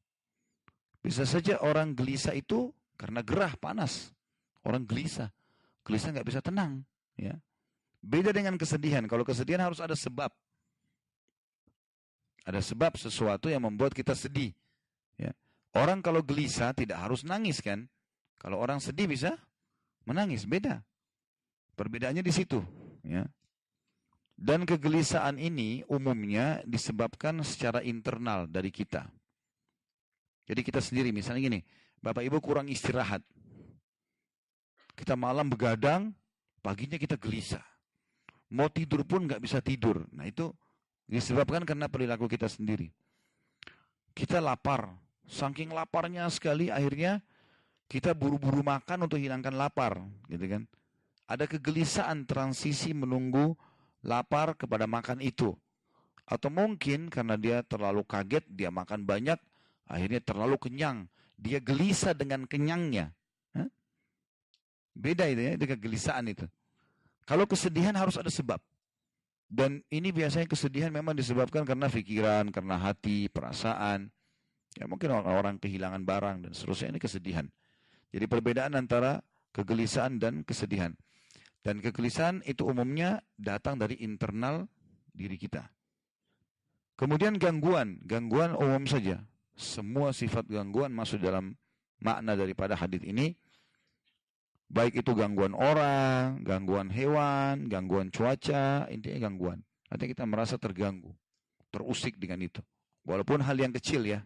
Bisa saja orang gelisah itu karena gerah, panas. Orang gelisah. Gelisah nggak bisa tenang. Ya. Beda dengan kesedihan. Kalau kesedihan harus ada sebab. Ada sebab sesuatu yang membuat kita sedih. Ya. Orang kalau gelisah tidak harus nangis kan. Kalau orang sedih bisa menangis. Beda. Perbedaannya di situ. Ya. Dan kegelisahan ini umumnya disebabkan secara internal dari kita. Jadi kita sendiri misalnya gini. Bapak Ibu kurang istirahat. Kita malam begadang. Paginya kita gelisah. Mau tidur pun nggak bisa tidur. Nah itu disebabkan karena perilaku kita sendiri. Kita lapar. Saking laparnya sekali akhirnya kita buru-buru makan untuk hilangkan lapar. Gitu kan. Ada kegelisahan transisi menunggu lapar kepada makan itu. Atau mungkin karena dia terlalu kaget, dia makan banyak, akhirnya terlalu kenyang. Dia gelisah dengan kenyangnya. Hah? Beda itu ya, itu kegelisahan itu. Kalau kesedihan harus ada sebab. Dan ini biasanya kesedihan memang disebabkan karena pikiran, karena hati, perasaan. Ya mungkin orang kehilangan barang dan seterusnya, ini kesedihan. Jadi perbedaan antara kegelisahan dan kesedihan. Dan kegelisahan itu umumnya datang dari internal diri kita. Kemudian gangguan. Gangguan umum saja. Semua sifat gangguan masuk dalam makna daripada hadis ini. Baik itu gangguan orang, gangguan hewan, gangguan cuaca, intinya gangguan. Nanti kita merasa terganggu, terusik dengan itu. Walaupun hal yang kecil ya.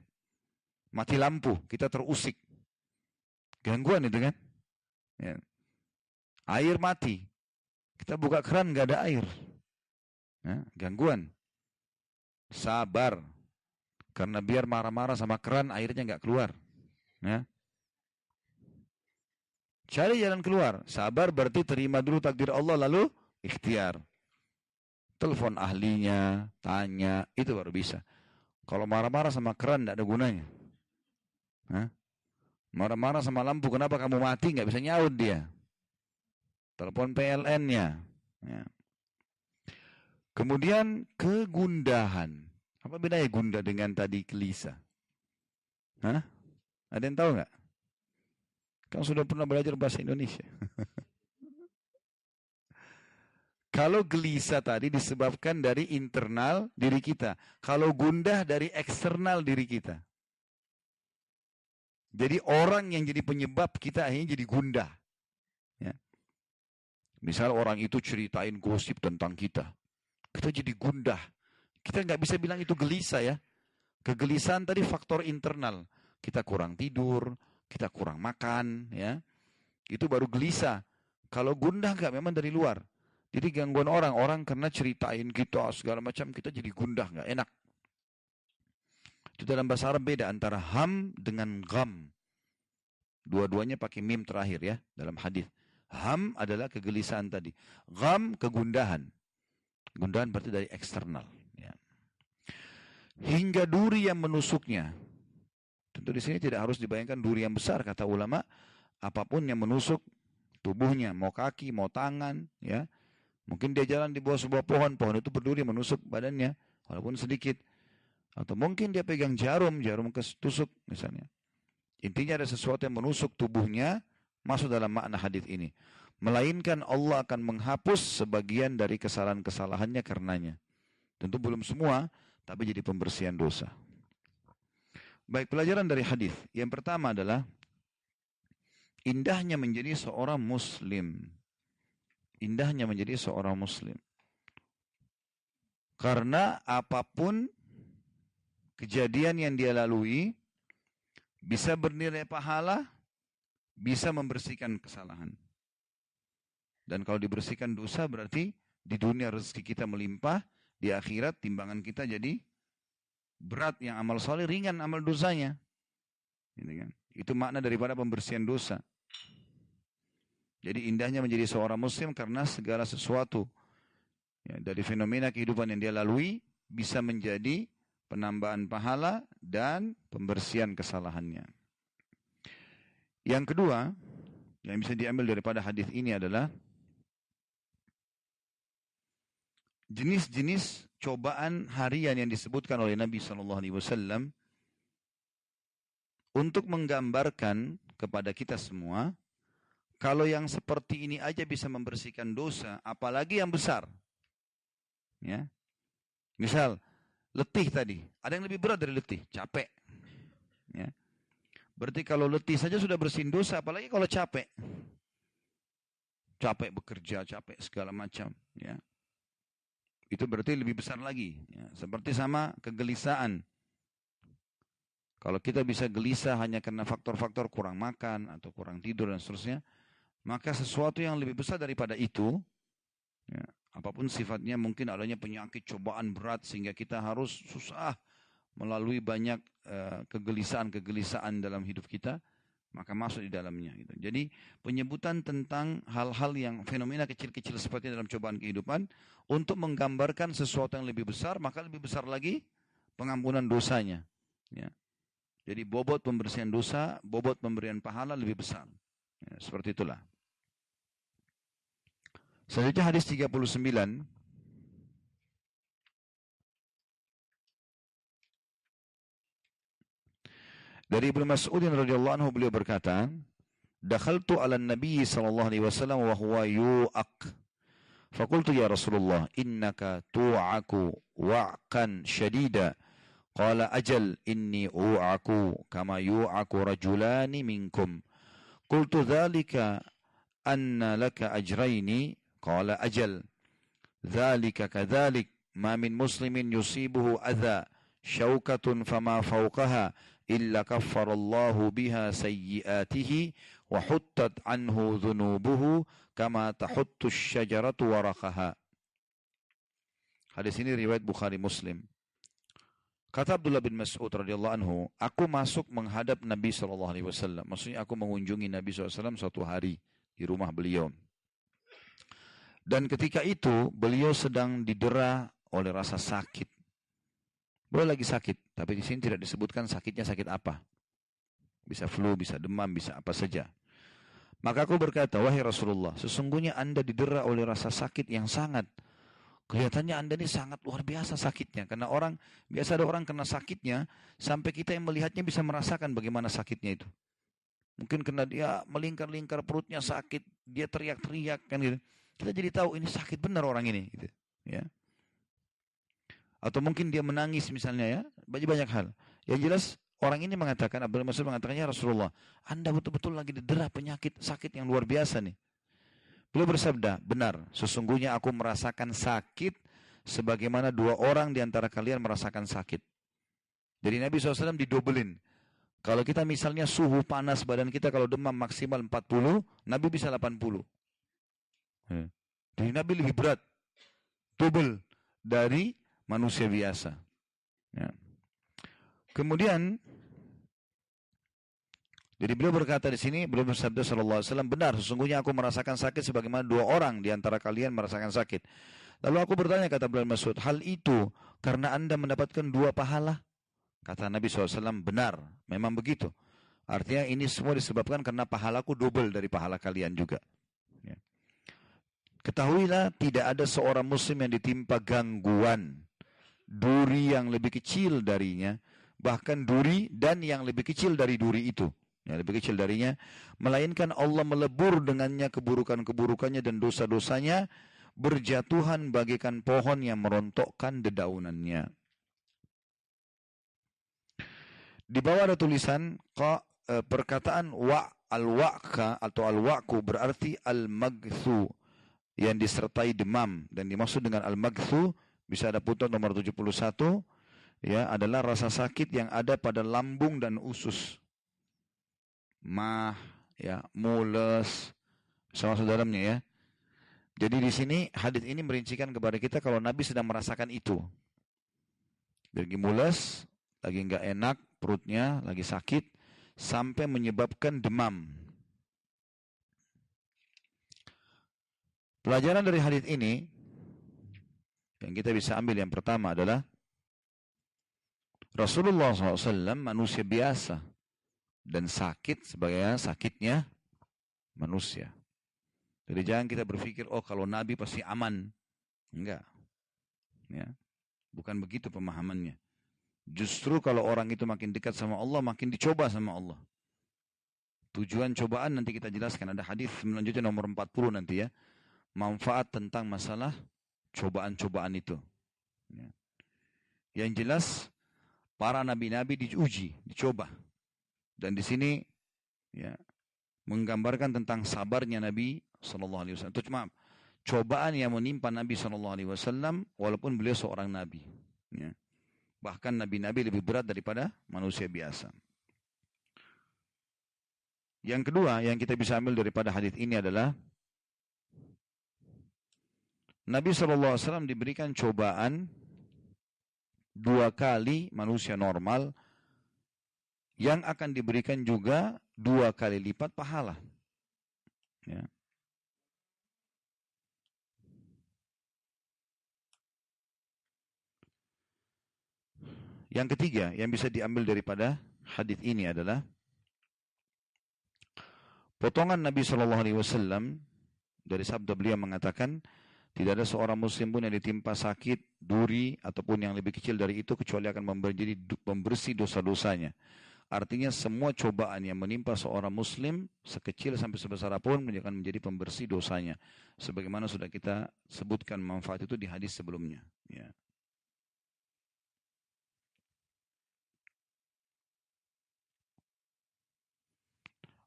Mati lampu, kita terusik. Gangguan itu kan. Ya. Air mati. Kita buka keran nggak ada air. Ya, gangguan. Sabar. Karena biar marah-marah sama keran, airnya nggak keluar. Ya. Cari jalan keluar. Sabar berarti terima dulu takdir Allah, lalu ikhtiar. Telepon ahlinya, tanya, itu baru bisa. Kalau marah-marah sama keran, nggak ada gunanya. Hah? Marah-marah sama lampu, kenapa kamu mati? Nggak bisa nyaut dia. Telepon PLN-nya. Ya. Kemudian kegundahan. Apa bedanya gundah dengan tadi gelisah? Hah? Ada yang tahu nggak? Kamu sudah pernah belajar bahasa Indonesia. Kalau gelisah tadi disebabkan dari internal diri kita. Kalau gundah dari eksternal diri kita. Jadi orang yang jadi penyebab kita akhirnya jadi gundah. Ya. Misal orang itu ceritain gosip tentang kita. Kita jadi gundah. Kita nggak bisa bilang itu gelisah ya. Kegelisahan tadi faktor internal. Kita kurang tidur, kita kurang makan, ya. Itu baru gelisah. Kalau gundah nggak, memang dari luar. Jadi gangguan orang karena ceritain kita segala macam, kita jadi gundah, nggak enak. Itu dalam bahasa Arab beda antara ham dengan gham. Dua-duanya pakai mim terakhir ya dalam hadis. Ham adalah kegelisahan tadi. Gham kegundahan. Gundahan berarti dari eksternal. Ya. Hingga duri yang menusuknya. Tentu di sini tidak harus dibayangkan duri yang besar, kata ulama. Apapun yang menusuk tubuhnya, mau kaki, mau tangan, ya. Mungkin dia jalan di bawah sebuah pohon itu berduri menusuk badannya, walaupun sedikit. Atau mungkin dia pegang jarum ketusuk misalnya. Intinya ada sesuatu yang menusuk tubuhnya, masuk dalam makna hadis ini. Melainkan Allah akan menghapus sebagian dari kesalahan-kesalahannya karenanya. Tentu belum semua, tapi jadi pembersihan dosa. Baik, pelajaran dari hadis. Yang pertama adalah indahnya menjadi seorang muslim. Indahnya menjadi seorang muslim. Karena apapun kejadian yang dia lalui, bisa bernilai pahala, bisa membersihkan kesalahan. Dan kalau dibersihkan dosa berarti di dunia rezeki kita melimpah, di akhirat timbangan kita jadi berat, yang amal soleh ringan amal dosanya. Itu makna daripada pembersihan dosa. Jadi indahnya menjadi seorang muslim karena segala sesuatu ya, dari fenomena kehidupan yang dia lalui bisa menjadi penambahan pahala dan pembersihan kesalahannya. Yang kedua, yang bisa diambil daripada hadis ini adalah jenis-jenis cobaan harian yang disebutkan oleh Nabi SAW untuk menggambarkan kepada kita semua, kalau yang seperti ini aja bisa membersihkan dosa, apalagi yang besar. Ya. Misal, letih tadi. Ada yang lebih berat dari letih, capek. Ya. Berarti kalau letih saja sudah bersihin dosa, apalagi kalau capek. Capek bekerja, capek segala macam. Ya. Itu berarti lebih besar lagi. Ya. Seperti sama kegelisahan. Kalau kita bisa gelisah hanya karena faktor-faktor kurang makan atau kurang tidur dan seterusnya, maka sesuatu yang lebih besar daripada itu, ya, apapun sifatnya, mungkin adanya penyakit cobaan berat sehingga kita harus susah melalui banyak kegelisahan dalam hidup kita, maka masuk di dalamnya. Gitu. Jadi penyebutan tentang hal-hal yang fenomena kecil-kecil seperti dalam cobaan kehidupan untuk menggambarkan sesuatu yang lebih besar, maka lebih besar lagi pengampunan dosanya. Ya. Jadi bobot pembersihan dosa, bobot pemberian pahala lebih besar. Ya, seperti itulah. Selanjutnya hadis 39. Dari Ibnu Mas'ud radhiyallahu anhu, beliau berkata, "Dakhaltu 'ala an-nabiy sallallahu alaihi wasallam wa huwa yu'aq. Faqultu ya Rasulullah, innaka tu'aku wa'kan shadida." Qala ajal inni u'aku kama yu'aku rajulani minkum. Qultu dhalika anna laka ajraini qala ajal dzalika kadzalik ma min muslimin yusibuhu adza syaukatun fama fawqaha illa kaffarallahu biha sayyiatihi wa huttat anhu dhunubuhu kama tahuttu syajaratu waraqaha. Hadis ini riwayat Bukhari Muslim. Kata Abdullah bin Mas'ud radhiyallahu anhu, aku masuk menghadap Nabi SAW. Maksudnya aku mengunjungi Nabi SAW suatu hari di rumah beliau. Dan ketika itu beliau sedang didera oleh rasa sakit. Beliau lagi sakit, tapi di sini tidak disebutkan sakitnya sakit apa. Bisa flu, bisa demam, bisa apa saja. Maka aku berkata, wahai Rasulullah, sesungguhnya Anda didera oleh rasa sakit yang sangat. Kelihatannya Anda ini sangat luar biasa sakitnya. Karena biasa ada orang kena sakitnya, sampai kita yang melihatnya bisa merasakan bagaimana sakitnya itu. Mungkin kena dia melingkar-lingkar perutnya sakit, dia teriak-teriak kan gitu. Kita jadi tahu ini sakit benar orang ini gitu, ya. Atau mungkin dia menangis misalnya ya, banyak hal. Yang jelas orang ini mengatakan, Abdullah Mas'ud mengatakannya Rasulullah, Anda betul-betul lagi didera penyakit sakit yang luar biasa nih. Beliau bersabda, benar, sesungguhnya aku merasakan sakit sebagaimana dua orang di antara kalian merasakan sakit. Jadi Nabi SAW didobelin. Kalau kita misalnya suhu panas badan kita kalau demam maksimal 40, Nabi bisa 80. Jadi Nabi lebih berat, double dari manusia biasa. Ya. Kemudian, jadi beliau berkata di sini, beliau bersabda sallallahu alaihi wasallam, benar, sesungguhnya aku merasakan sakit sebagaimana dua orang di antara kalian merasakan sakit. Lalu aku bertanya, kata Abdullah Mas'ud, hal itu karena Anda mendapatkan dua pahala? Kata Nabi SAW, benar, memang begitu. Artinya ini semua disebabkan karena pahalaku double dari pahala kalian juga. Ya. Ketahuilah tidak ada seorang muslim yang ditimpa gangguan, duri yang lebih kecil darinya, bahkan duri dan yang lebih kecil dari duri itu, yang lebih kecil darinya, melainkan Allah melebur dengannya keburukan-keburukannya dan dosa-dosanya, berjatuhan bagaikan pohon yang merontokkan dedaunannya. Di bawah ada tulisan perkataan al-wa'ka atau al-wa'ku berarti al-magthu yang disertai demam, dan dimaksud dengan al-magthu bisa ada footnote nomor 71 ya, adalah rasa sakit yang ada pada lambung dan usus. Mah ya, mules sama dalamnya ya. Jadi di sini hadis ini merincikan kepada kita kalau Nabi sedang merasakan itu. Lagi mules, lagi enggak enak perutnya, lagi sakit, sampai menyebabkan demam. Pelajaran dari hadis ini yang kita bisa ambil yang pertama adalah Rasulullah SAW manusia biasa dan sakit sebagaimana sakitnya manusia. Jadi jangan kita berpikir, oh kalau Nabi pasti aman. Enggak. Ya. Bukan begitu pemahamannya. Justru kalau orang itu makin dekat sama Allah, makin dicoba sama Allah. Tujuan cobaan nanti kita jelaskan. Ada hadis selanjutnya nomor 40 nanti ya. Manfaat tentang masalah cobaan-cobaan itu. Ya. Yang jelas, para nabi-nabi diuji, dicoba. Dan di sini ya, menggambarkan tentang sabarnya Nabi SAW. Itu cuma cobaan yang menimpa Nabi SAW walaupun beliau seorang nabi. Ya. Bahkan nabi-nabi lebih berat daripada manusia biasa. Yang kedua yang kita bisa ambil daripada hadis ini adalah Nabi SAW diberikan cobaan 2 kali manusia normal yang akan diberikan juga 2 kali lipat pahala. Ya. Yang ketiga yang bisa diambil daripada hadis ini adalah potongan Nabi SAW dari sabda beliau mengatakan, tidak ada seorang muslim pun yang ditimpa sakit, duri, ataupun yang lebih kecil dari itu kecuali akan menjadi pembersih dosa-dosanya. Artinya semua cobaan yang menimpa seorang muslim, sekecil sampai sebesar apapun, akan menjadi pembersih dosanya. Sebagaimana sudah kita sebutkan manfaat itu di hadis sebelumnya. Ya.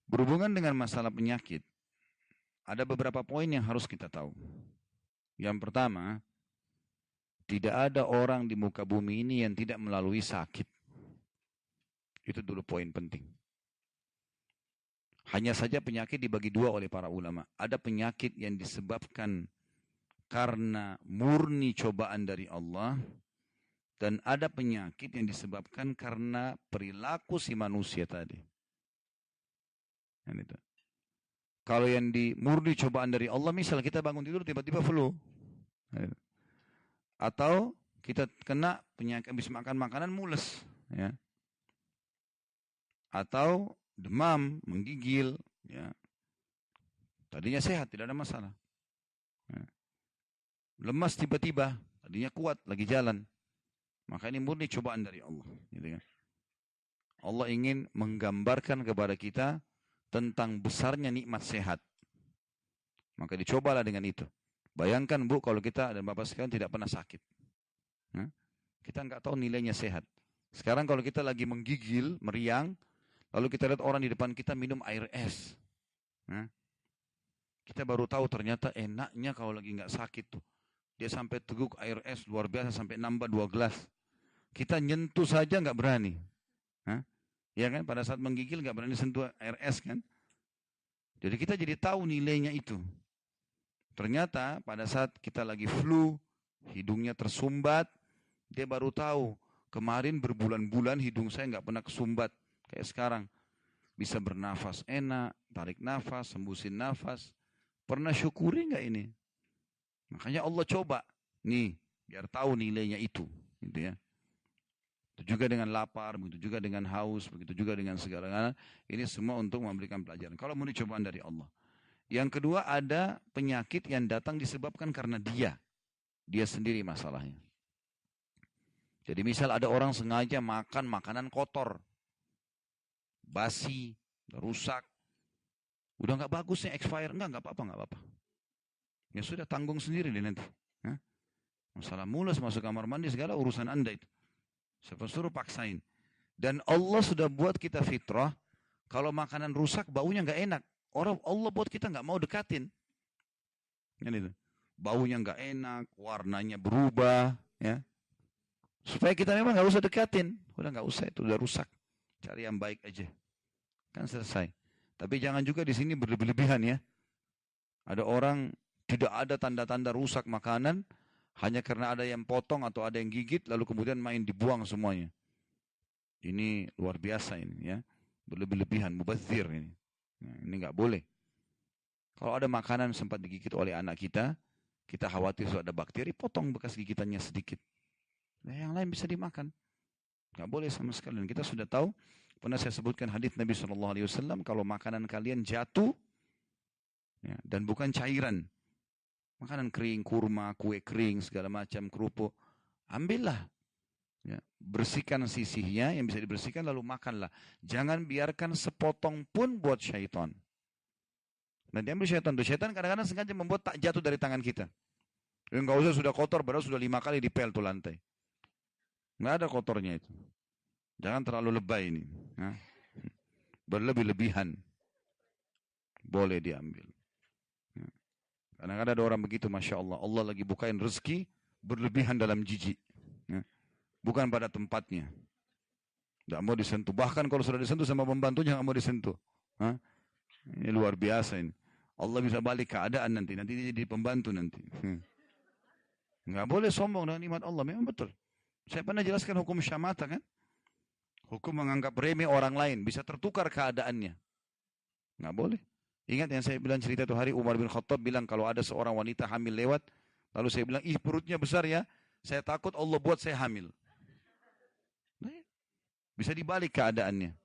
Berhubungan dengan masalah penyakit, ada beberapa poin yang harus kita tahu. Yang pertama, tidak ada orang di muka bumi ini yang tidak melalui sakit. Itu dulu poin penting. Hanya saja penyakit dibagi dua oleh para ulama. Ada penyakit yang disebabkan karena murni cobaan dari Allah. Dan ada penyakit yang disebabkan karena perilaku si manusia tadi. Itu. Kalau yang murni cobaan dari Allah, misal kita bangun tidur tiba-tiba flu. Atau kita kena penyakit habis makan makanan mules. Ya. Atau demam, menggigil. Ya. Tadinya sehat, tidak ada masalah. Ya. Lemas tiba-tiba, tadinya kuat, lagi jalan. Maka ini murni cobaan dari Allah. Gitu kan? Allah ingin menggambarkan kepada kita tentang besarnya nikmat sehat. Maka dicobalah dengan itu. Bayangkan Bu, kalau kita dan Bapak sekalian tidak pernah sakit. Kita nggak tahu nilainya sehat. Sekarang kalau kita lagi menggigil, meriang, lalu kita lihat orang di depan kita minum air es. Kita baru tahu ternyata enaknya kalau lagi nggak sakit tuh. Dia sampai teguk air es luar biasa sampai nambah 2 gelas. Kita nyentuh saja nggak berani. Ya kan, pada saat menggigil nggak berani sentuh air es kan. Jadi kita jadi tahu nilainya itu. Ternyata pada saat kita lagi flu, hidungnya tersumbat, dia baru tahu. Kemarin berbulan-bulan hidung saya nggak pernah kesumbat. Kayak sekarang. Bisa bernafas enak, tarik nafas, hembusin nafas. Pernah syukuri nggak ini? Makanya Allah coba. Nih, biar tahu nilainya itu. Gitu ya. Begitu juga dengan lapar, begitu juga dengan haus, begitu juga dengan segala. Ini semua untuk memberikan pelajaran. Kalau mau dicobaan dari Allah. Yang kedua, ada penyakit yang datang disebabkan karena dia sendiri masalahnya. Jadi misal ada orang sengaja makan makanan kotor, basi, rusak, udah nggak bagus nih, expire, nggak apa-apa. Ya sudah, tanggung sendiri deh nanti. Masalah mulas masuk kamar mandi segala urusan Anda itu. Siapa suruh paksain. Dan Allah sudah buat kita fitrah, kalau makanan rusak baunya nggak enak. Orang Allah buat kita nggak mau dekatin. Gitu. Baunya nggak enak, warnanya berubah, ya. Supaya kita memang nggak usah dekatin. Udah nggak usah, itu udah rusak. Cari yang baik aja. Kan selesai. Tapi jangan juga di sini berlebihan ya. Ada orang tidak ada tanda-tanda rusak makanan, hanya karena ada yang potong atau ada yang gigit, lalu kemudian main dibuang semuanya. Ini luar biasa ini ya. Berlebihan, mubazir ini. Nah, ini nggak boleh. Kalau ada makanan sempat digigit oleh anak kita khawatir ada bakteri, potong bekas gigitannya sedikit. Nah, yang lain bisa dimakan. Nggak boleh sama sekali. Dan kita sudah tahu, pernah saya sebutkan hadits Nabi SAW, kalau makanan kalian jatuh, ya, dan bukan cairan, makanan kering, kurma, kue kering, segala macam, kerupuk, ambillah. Ya, bersihkan sisihnya yang bisa dibersihkan, lalu makanlah. Jangan biarkan sepotong pun buat syaitan. Nah, diambil syaitan. Syaitan kadang-kadang sengaja membuat tak jatuh dari tangan kita. Enggak usah sudah kotor, padahal sudah 5 kali dipel tuh lantai. Enggak ada kotornya itu. Jangan terlalu lebay ini. Berlebih-lebihan. Boleh diambil. Kadang-kadang ada orang begitu, Masya Allah. Allah lagi bukain rezeki, berlebihan dalam jijik. Bukan pada tempatnya. Tidak mau disentuh. Bahkan kalau sudah disentuh sama pembantunya, nggak mau disentuh. Ini luar biasa ini. Allah bisa balik keadaan nanti. Nanti dia jadi pembantu nanti. Nggak boleh sombong dengan nikmat Allah. Memang betul. Saya pernah jelaskan hukum syamata kan. Hukum menganggap remeh orang lain. Bisa tertukar keadaannya. Nggak boleh. Ingat yang saya bilang cerita itu hari Umar bin Khattab bilang kalau ada seorang wanita hamil lewat. Lalu saya bilang, ih perutnya besar ya. Saya takut Allah buat saya hamil. Bisa dibalik keadaannya.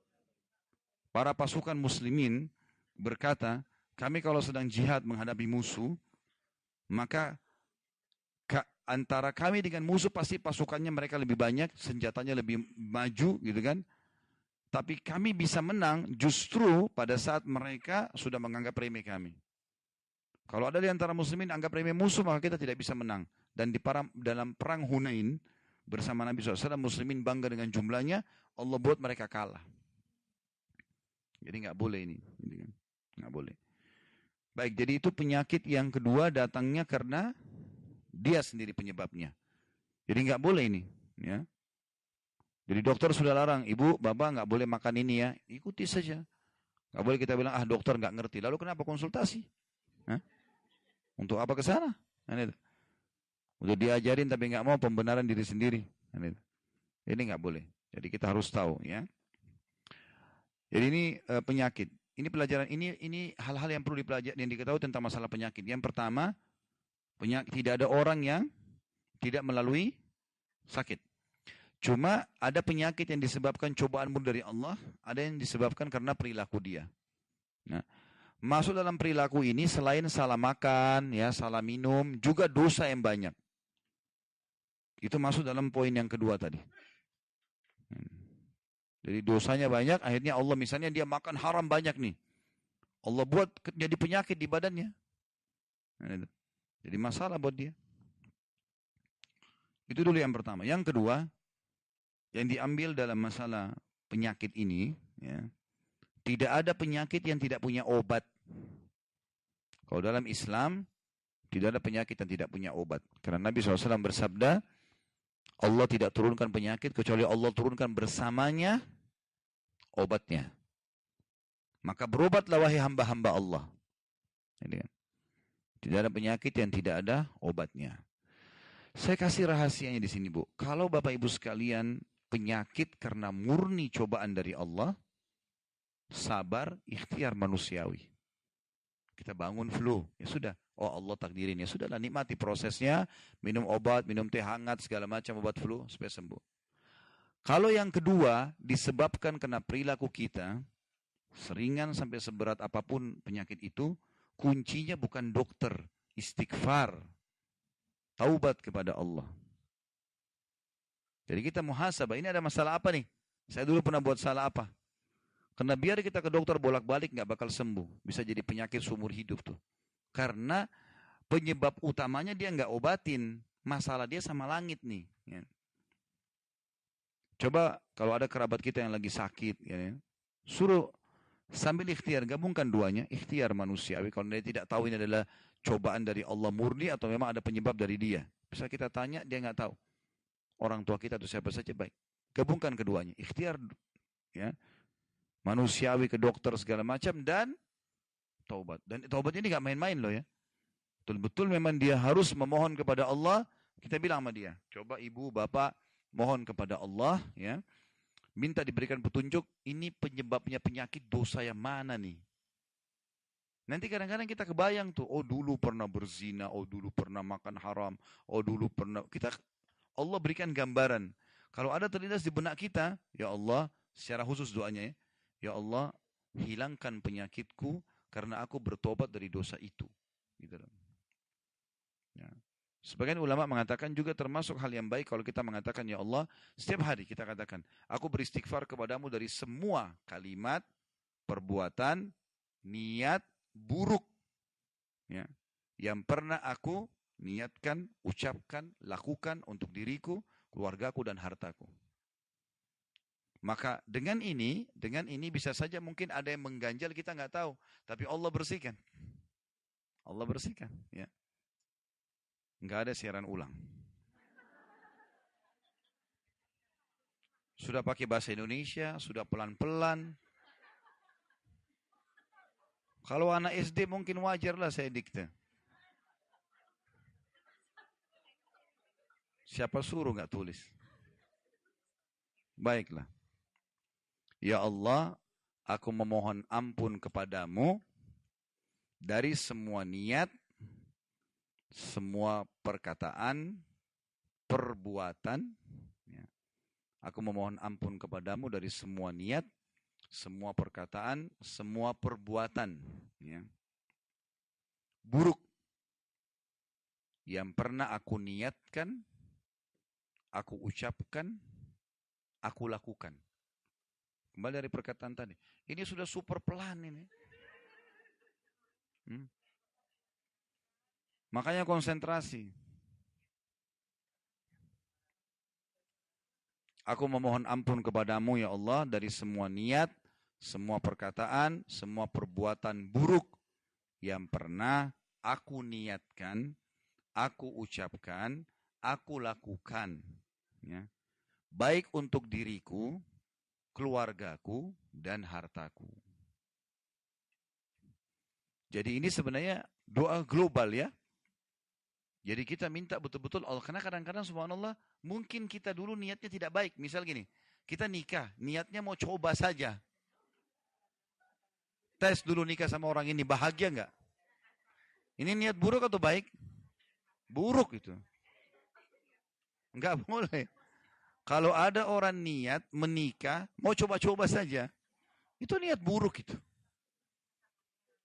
Para pasukan muslimin berkata, kami kalau sedang jihad menghadapi musuh, maka antara kami dengan musuh pasti pasukannya mereka lebih banyak, senjatanya lebih maju gitu kan. Tapi kami bisa menang justru pada saat mereka sudah menganggap remeh kami. Kalau ada di antara muslimin anggap remeh musuh, maka kita tidak bisa menang. Dan dalam perang Hunain bersama Nabi SAW, muslimin bangga dengan jumlahnya, Allah buat mereka kalah. Jadi nggak boleh ini, nggak boleh. Baik, jadi itu penyakit yang kedua datangnya karena dia sendiri penyebabnya. Jadi nggak boleh ini. Ya. Jadi dokter sudah larang, ibu, bapak nggak boleh makan ini ya. Ikuti saja. Nggak boleh kita bilang, dokter nggak ngerti. Lalu kenapa konsultasi? Hah? Untuk apa ke sana? Udah diajarin tapi nggak mau pembenaran diri sendiri. Ini nggak boleh. Jadi kita harus tahu ya. Jadi ini penyakit. Ini pelajaran ini hal-hal yang perlu dipelajari yang diketahui tentang masalah penyakit. Yang pertama, tidak ada orang yang tidak melalui sakit. Cuma ada penyakit yang disebabkan cobaan dari Allah, ada yang disebabkan karena perilaku dia. Nah, masuk dalam perilaku ini selain salah makan, ya, salah minum, juga dosa yang banyak. Itu masuk dalam poin yang kedua tadi. Jadi dosanya banyak, akhirnya Allah misalnya dia makan haram banyak nih. Allah buat jadi penyakit di badannya. Jadi masalah buat dia. Itu dulu yang pertama. Yang kedua, yang diambil dalam masalah penyakit ini, ya, tidak ada penyakit yang tidak punya obat. Kalau dalam Islam, tidak ada penyakit yang tidak punya obat. Karena Nabi SAW bersabda, Allah tidak turunkan penyakit kecuali Allah turunkan bersamanya obatnya. Maka berobatlah wahai hamba-hamba Allah. Tidak ada penyakit yang tidak ada obatnya. Saya kasih rahasianya di sini, Bu. Kalau Bapak Ibu sekalian penyakit karena murni cobaan dari Allah, sabar, ikhtiar manusiawi. Kita bangun flu, ya sudah. Oh Allah takdirin, ya sudahlah, nikmati prosesnya, minum obat, minum teh hangat, segala macam obat flu, supaya sembuh. Kalau yang kedua, disebabkan karena perilaku kita, seringan sampai seberat apapun penyakit itu, kuncinya bukan dokter, istighfar, taubat kepada Allah. Jadi kita muhasabah, ini ada masalah apa nih? Saya dulu pernah buat salah apa? Karena biar kita ke dokter bolak-balik nggak bakal sembuh. Bisa jadi penyakit seumur hidup tuh. Karena penyebab utamanya dia nggak obatin. Masalah dia sama langit nih. Ya. Coba kalau ada kerabat kita yang lagi sakit, ya, suruh sambil ikhtiar, gabungkan duanya. Ikhtiar manusiawi. Kalau dia tidak tahu ini adalah cobaan dari Allah murni atau memang ada penyebab dari dia. Bisa kita tanya, dia nggak tahu. Orang tua kita atau siapa saja, baik. Gabungkan keduanya. Ikhtiar, ya, manusiawi ke dokter segala macam, dan taubat. Dan taubat ini gak main-main loh ya. Betul-betul memang dia harus memohon kepada Allah. Kita bilang sama dia, coba ibu, bapak, mohon kepada Allah, ya, minta diberikan petunjuk, ini penyebabnya penyakit dosa yang mana nih. Nanti kadang-kadang kita kebayang tuh, oh dulu pernah berzina, oh dulu pernah makan haram, oh dulu pernah, Allah berikan gambaran. Kalau ada terlintas di benak kita, ya Allah, secara khusus doanya ya, ya Allah, hilangkan penyakitku karena aku bertobat dari dosa itu. Gitu. Ya. Sebagian ulama mengatakan juga termasuk hal yang baik kalau kita mengatakan, ya Allah, setiap hari kita katakan, aku beristighfar kepadamu dari semua kalimat, perbuatan, niat buruk, ya, yang pernah aku niatkan, ucapkan, lakukan untuk diriku, keluargaku, dan hartaku. Maka dengan ini bisa saja mungkin ada yang mengganjal, kita nggak tahu, tapi Allah bersihkan. Allah bersihkan, ya. Nggak ada siaran ulang. Sudah pakai bahasa Indonesia, sudah pelan-pelan. Kalau anak SD mungkin wajar lah saya dikte. Siapa suruh nggak tulis? Baiklah. Ya Allah, aku memohon ampun kepadamu dari semua niat, semua perkataan, perbuatan. Ya. Aku memohon ampun kepadamu dari semua niat, semua perkataan, semua perbuatan, ya, buruk yang pernah aku niatkan, aku ucapkan, aku lakukan. Kembali dari perkataan tadi. Ini sudah super pelan ini. Makanya konsentrasi. Aku memohon ampun kepadamu ya Allah dari semua niat, semua perkataan, semua perbuatan buruk yang pernah aku niatkan, aku ucapkan, aku lakukan. Ya. Baik untuk diriku, keluargaku, dan hartaku. Jadi ini sebenarnya doa global ya. Jadi kita minta betul-betul Allah. Karena kadang-kadang subhanallah, mungkin kita dulu niatnya tidak baik. Misal gini, kita nikah, niatnya mau coba saja. Tes dulu nikah sama orang ini, bahagia nggak? Ini niat buruk atau baik? Buruk itu. Nggak boleh. Kalau ada orang niat menikah, mau coba-coba saja. Itu niat buruk itu.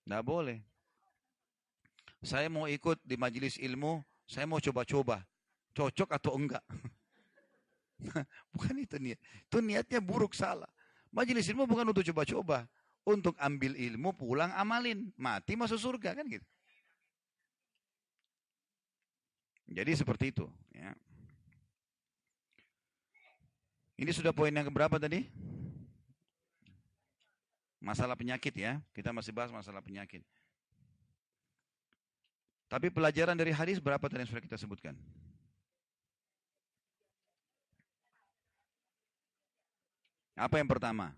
Nggak boleh. Saya mau ikut di majelis ilmu, saya mau coba-coba. Cocok atau enggak? Bukan itu niat. Itu niatnya buruk, salah. Majelis ilmu bukan untuk coba-coba. Untuk ambil ilmu, pulang amalin. Mati masuk surga, kan gitu. Jadi seperti itu. Ya. Ini sudah poin yang keberapa tadi? Masalah penyakit ya. Kita masih bahas masalah penyakit. Tapi pelajaran dari hadis berapa tadi yang sudah kita sebutkan? Apa yang pertama?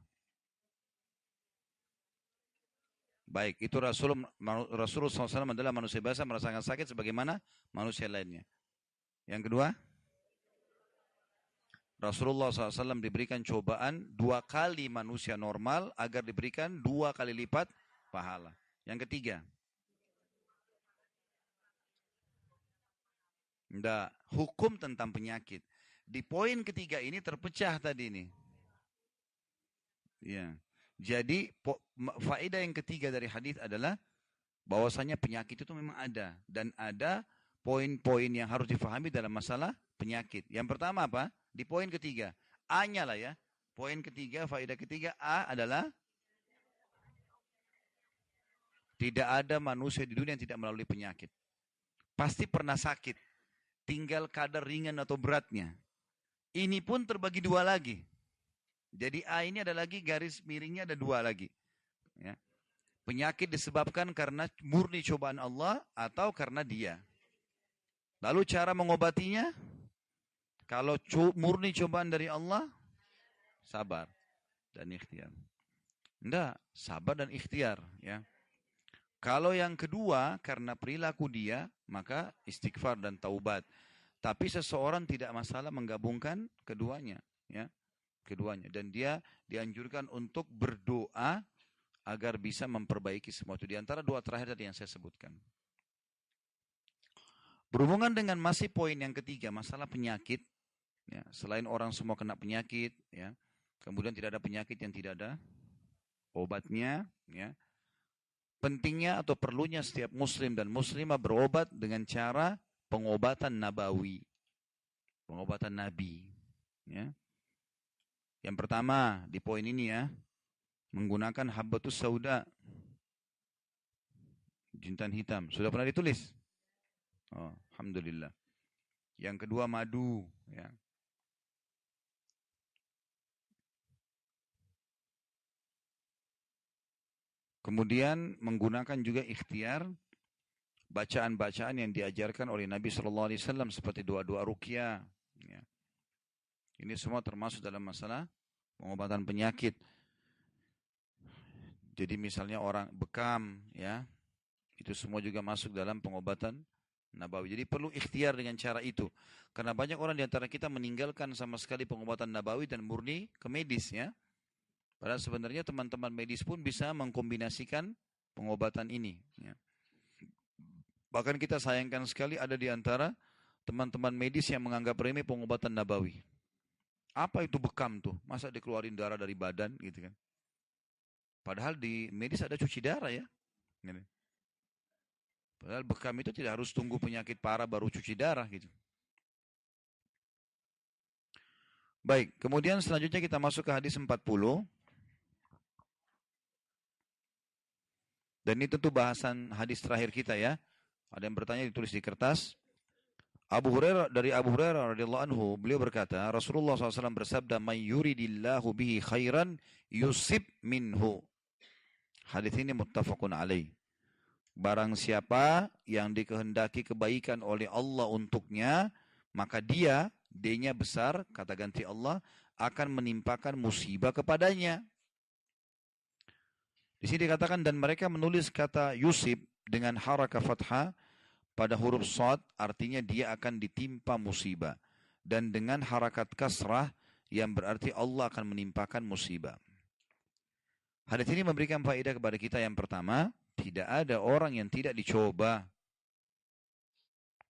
Baik, itu Rasulullah SAW adalah manusia biasa merasakan sakit sebagaimana manusia lainnya. Yang kedua, Rasulullah SAW diberikan cobaan 2 kali manusia normal agar diberikan 2 kali lipat pahala. Yang ketiga, enggak, hukum tentang penyakit. Di poin ketiga ini terpecah tadi ini. Ya. Jadi faedah yang ketiga dari hadis adalah bahwasanya penyakit itu memang ada dan ada poin-poin yang harus difahami dalam masalah penyakit. Yang pertama apa? Di poin ketiga, A-nya lah ya. Poin ketiga, faedah ketiga A adalah tidak ada manusia di dunia yang tidak melalui penyakit. Pasti pernah sakit. Tinggal kadar ringan atau beratnya. Ini pun terbagi 2 lagi. Jadi A ini ada lagi garis miringnya ada 2 lagi. Ya. Penyakit disebabkan karena murni cobaan Allah atau karena dia. Lalu cara mengobatinya, kalau murni cobaan dari Allah, sabar dan ikhtiar. Enggak, sabar dan ikhtiar. Ya. Kalau yang kedua, karena perilaku dia, maka istighfar dan taubat. Tapi seseorang tidak masalah menggabungkan keduanya. Ya. Keduanya. Dan dia dianjurkan untuk berdoa agar bisa memperbaiki semua itu. Di antara 2 terakhir tadi yang saya sebutkan. Berhubungan dengan masih poin yang ketiga, masalah penyakit. Ya, selain orang semua kena penyakit, ya, kemudian tidak ada penyakit yang tidak ada obatnya. Ya. Pentingnya atau perlunya setiap muslim dan muslimah berobat dengan cara pengobatan nabawi. Pengobatan nabi. Ya. Yang pertama di poin ini ya, menggunakan habbatus sauda, jintan hitam. Sudah pernah ditulis? Oh, alhamdulillah. Yang kedua madu, ya. Kemudian menggunakan juga ikhtiar bacaan-bacaan yang diajarkan oleh Nabi SAW seperti doa-doa ruqyah. Ya. Ini semua termasuk dalam masalah pengobatan penyakit. Jadi misalnya orang bekam, ya, itu semua juga masuk dalam pengobatan nabawi. Jadi perlu ikhtiar dengan cara itu. Karena banyak orang di antara kita meninggalkan sama sekali pengobatan nabawi dan murni ke medis, ya. Padahal sebenarnya teman-teman medis pun bisa mengkombinasikan pengobatan ini. Ya. Bahkan kita sayangkan sekali ada di antara teman-teman medis yang menganggap remeh pengobatan nabawi. Apa itu bekam tuh? Masa dikeluarin darah dari badan gitu kan? Padahal di medis ada cuci darah ya. Padahal bekam itu tidak harus tunggu penyakit parah baru cuci darah gitu. Baik, kemudian selanjutnya kita masuk ke hadis 40. Dan ini tentu bahasan hadis terakhir kita ya. Ada yang bertanya ditulis di kertas. Dari Abu Hurairah radhiyallahu anhu, beliau berkata, Rasulullah SAW bersabda, "Man yuridillahu bihi khairan yusib minhu." Hadis ini muttafaqun alaih. Barang siapa yang dikehendaki kebaikan oleh Allah untuknya, maka D-nya besar, kata ganti Allah, akan menimpakan musibah kepadanya. Di sini dikatakan, dan mereka menulis kata Yusib dengan harakah fathah pada huruf shad, artinya dia akan ditimpa musibah. Dan dengan harakat kasrah, yang berarti Allah akan menimpakan musibah. Hadits ini memberikan faedah kepada kita. Yang pertama, tidak ada orang yang tidak dicoba.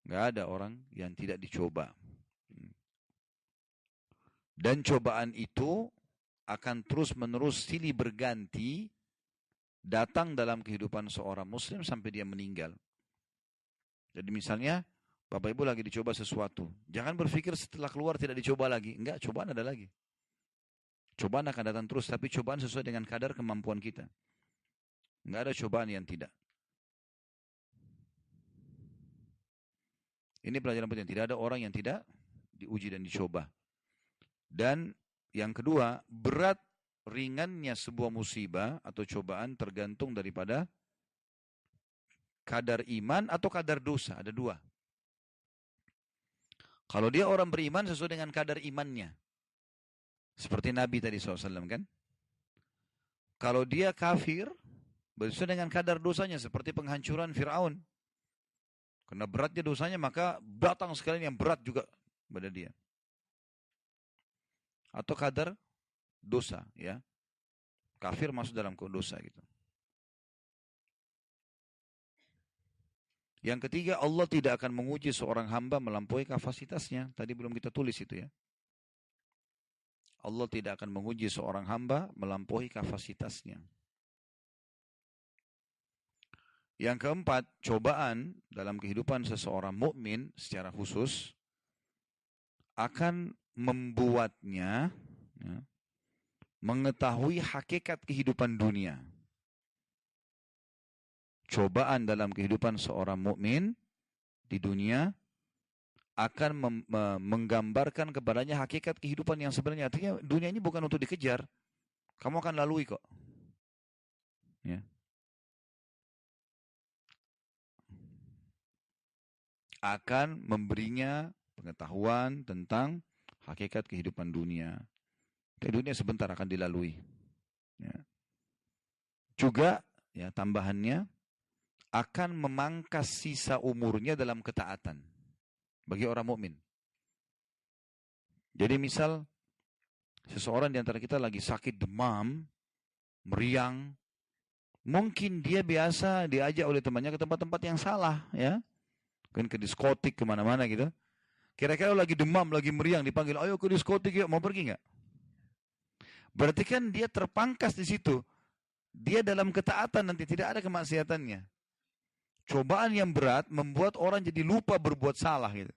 Nggak ada orang yang tidak dicoba. Dan cobaan itu akan terus-menerus silih berganti datang dalam kehidupan seorang muslim sampai dia meninggal. Jadi misalnya, Bapak Ibu lagi dicoba sesuatu. Jangan berpikir setelah keluar tidak dicoba lagi. Enggak, cobaan ada lagi. Cobaan akan datang terus, tapi cobaan sesuai dengan kadar kemampuan kita. Enggak ada cobaan yang tidak. Ini pelajaran penting. Tidak ada orang yang tidak diuji dan dicoba. Dan yang kedua, berat ringannya sebuah musibah atau cobaan tergantung daripada kadar iman atau kadar dosa. Ada dua. Kalau dia orang beriman sesuai dengan kadar imannya. Seperti Nabi tadi SAW kan. Kalau dia kafir, sesuai dengan kadar dosanya. Seperti penghancuran Fir'aun. Karena beratnya dosanya, maka datang sekalian yang berat juga pada dia. Atau kadar dosa, ya. Kafir masuk dalam dosa gitu. Yang ketiga, Allah tidak akan menguji seorang hamba melampaui kapasitasnya. Tadi belum kita tulis itu ya. Allah tidak akan menguji seorang hamba melampaui kapasitasnya. Yang keempat, cobaan dalam kehidupan seseorang mukmin secara khusus akan membuatnya mengetahui hakikat kehidupan dunia. Cobaan dalam kehidupan seorang mukmin di dunia akan menggambarkan kepadanya hakikat kehidupan yang sebenarnya. Artinya dunia ini bukan untuk dikejar. Kamu akan lalui kok. Ya. Akan memberinya pengetahuan tentang hakikat kehidupan dunia. Dunia sebentar akan dilalui. Ya. Juga ya tambahannya akan memangkas sisa umurnya dalam ketaatan bagi orang mukmin. Jadi misal seseorang di antara kita lagi sakit demam, meriang, mungkin dia biasa diajak oleh temannya ke tempat-tempat yang salah, ya, kan ke diskotik kemana-mana gitu. Kira-kira lagi demam, lagi meriang, dipanggil, ayo ke diskotik yuk, mau pergi nggak? Berarti kan dia terpangkas di situ. Dia dalam ketaatan nanti, tidak ada kemaksiatannya. Cobaan yang berat membuat orang jadi lupa berbuat salah gitu.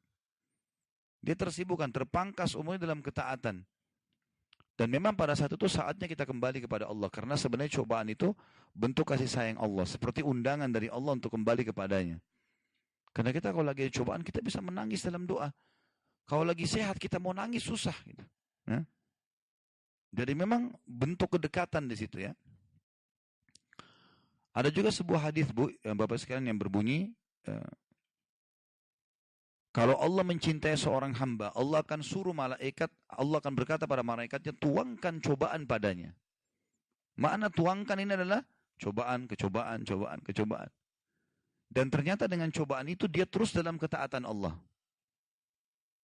Dia tersibukkan, terpangkas umurnya dalam ketaatan. Dan memang pada saat itu saatnya kita kembali kepada Allah. Karena sebenarnya cobaan itu bentuk kasih sayang Allah. Seperti undangan dari Allah untuk kembali kepadanya. Karena kita kalau lagi cobaan kita bisa menangis dalam doa. Kalau lagi sehat kita mau nangis susah gitu. Ya. Jadi memang bentuk kedekatan di situ ya. Ada juga sebuah hadis Bu, yang Bapak sekalian yang berbunyi, kalau Allah mencintai seorang hamba, Allah akan suruh malaikat, Allah akan berkata pada malaikatnya, tuangkan cobaan padanya. Makna tuangkan ini adalah cobaan, kecobaan, cobaan, kecobaan. Dan ternyata dengan cobaan itu dia terus dalam ketaatan Allah.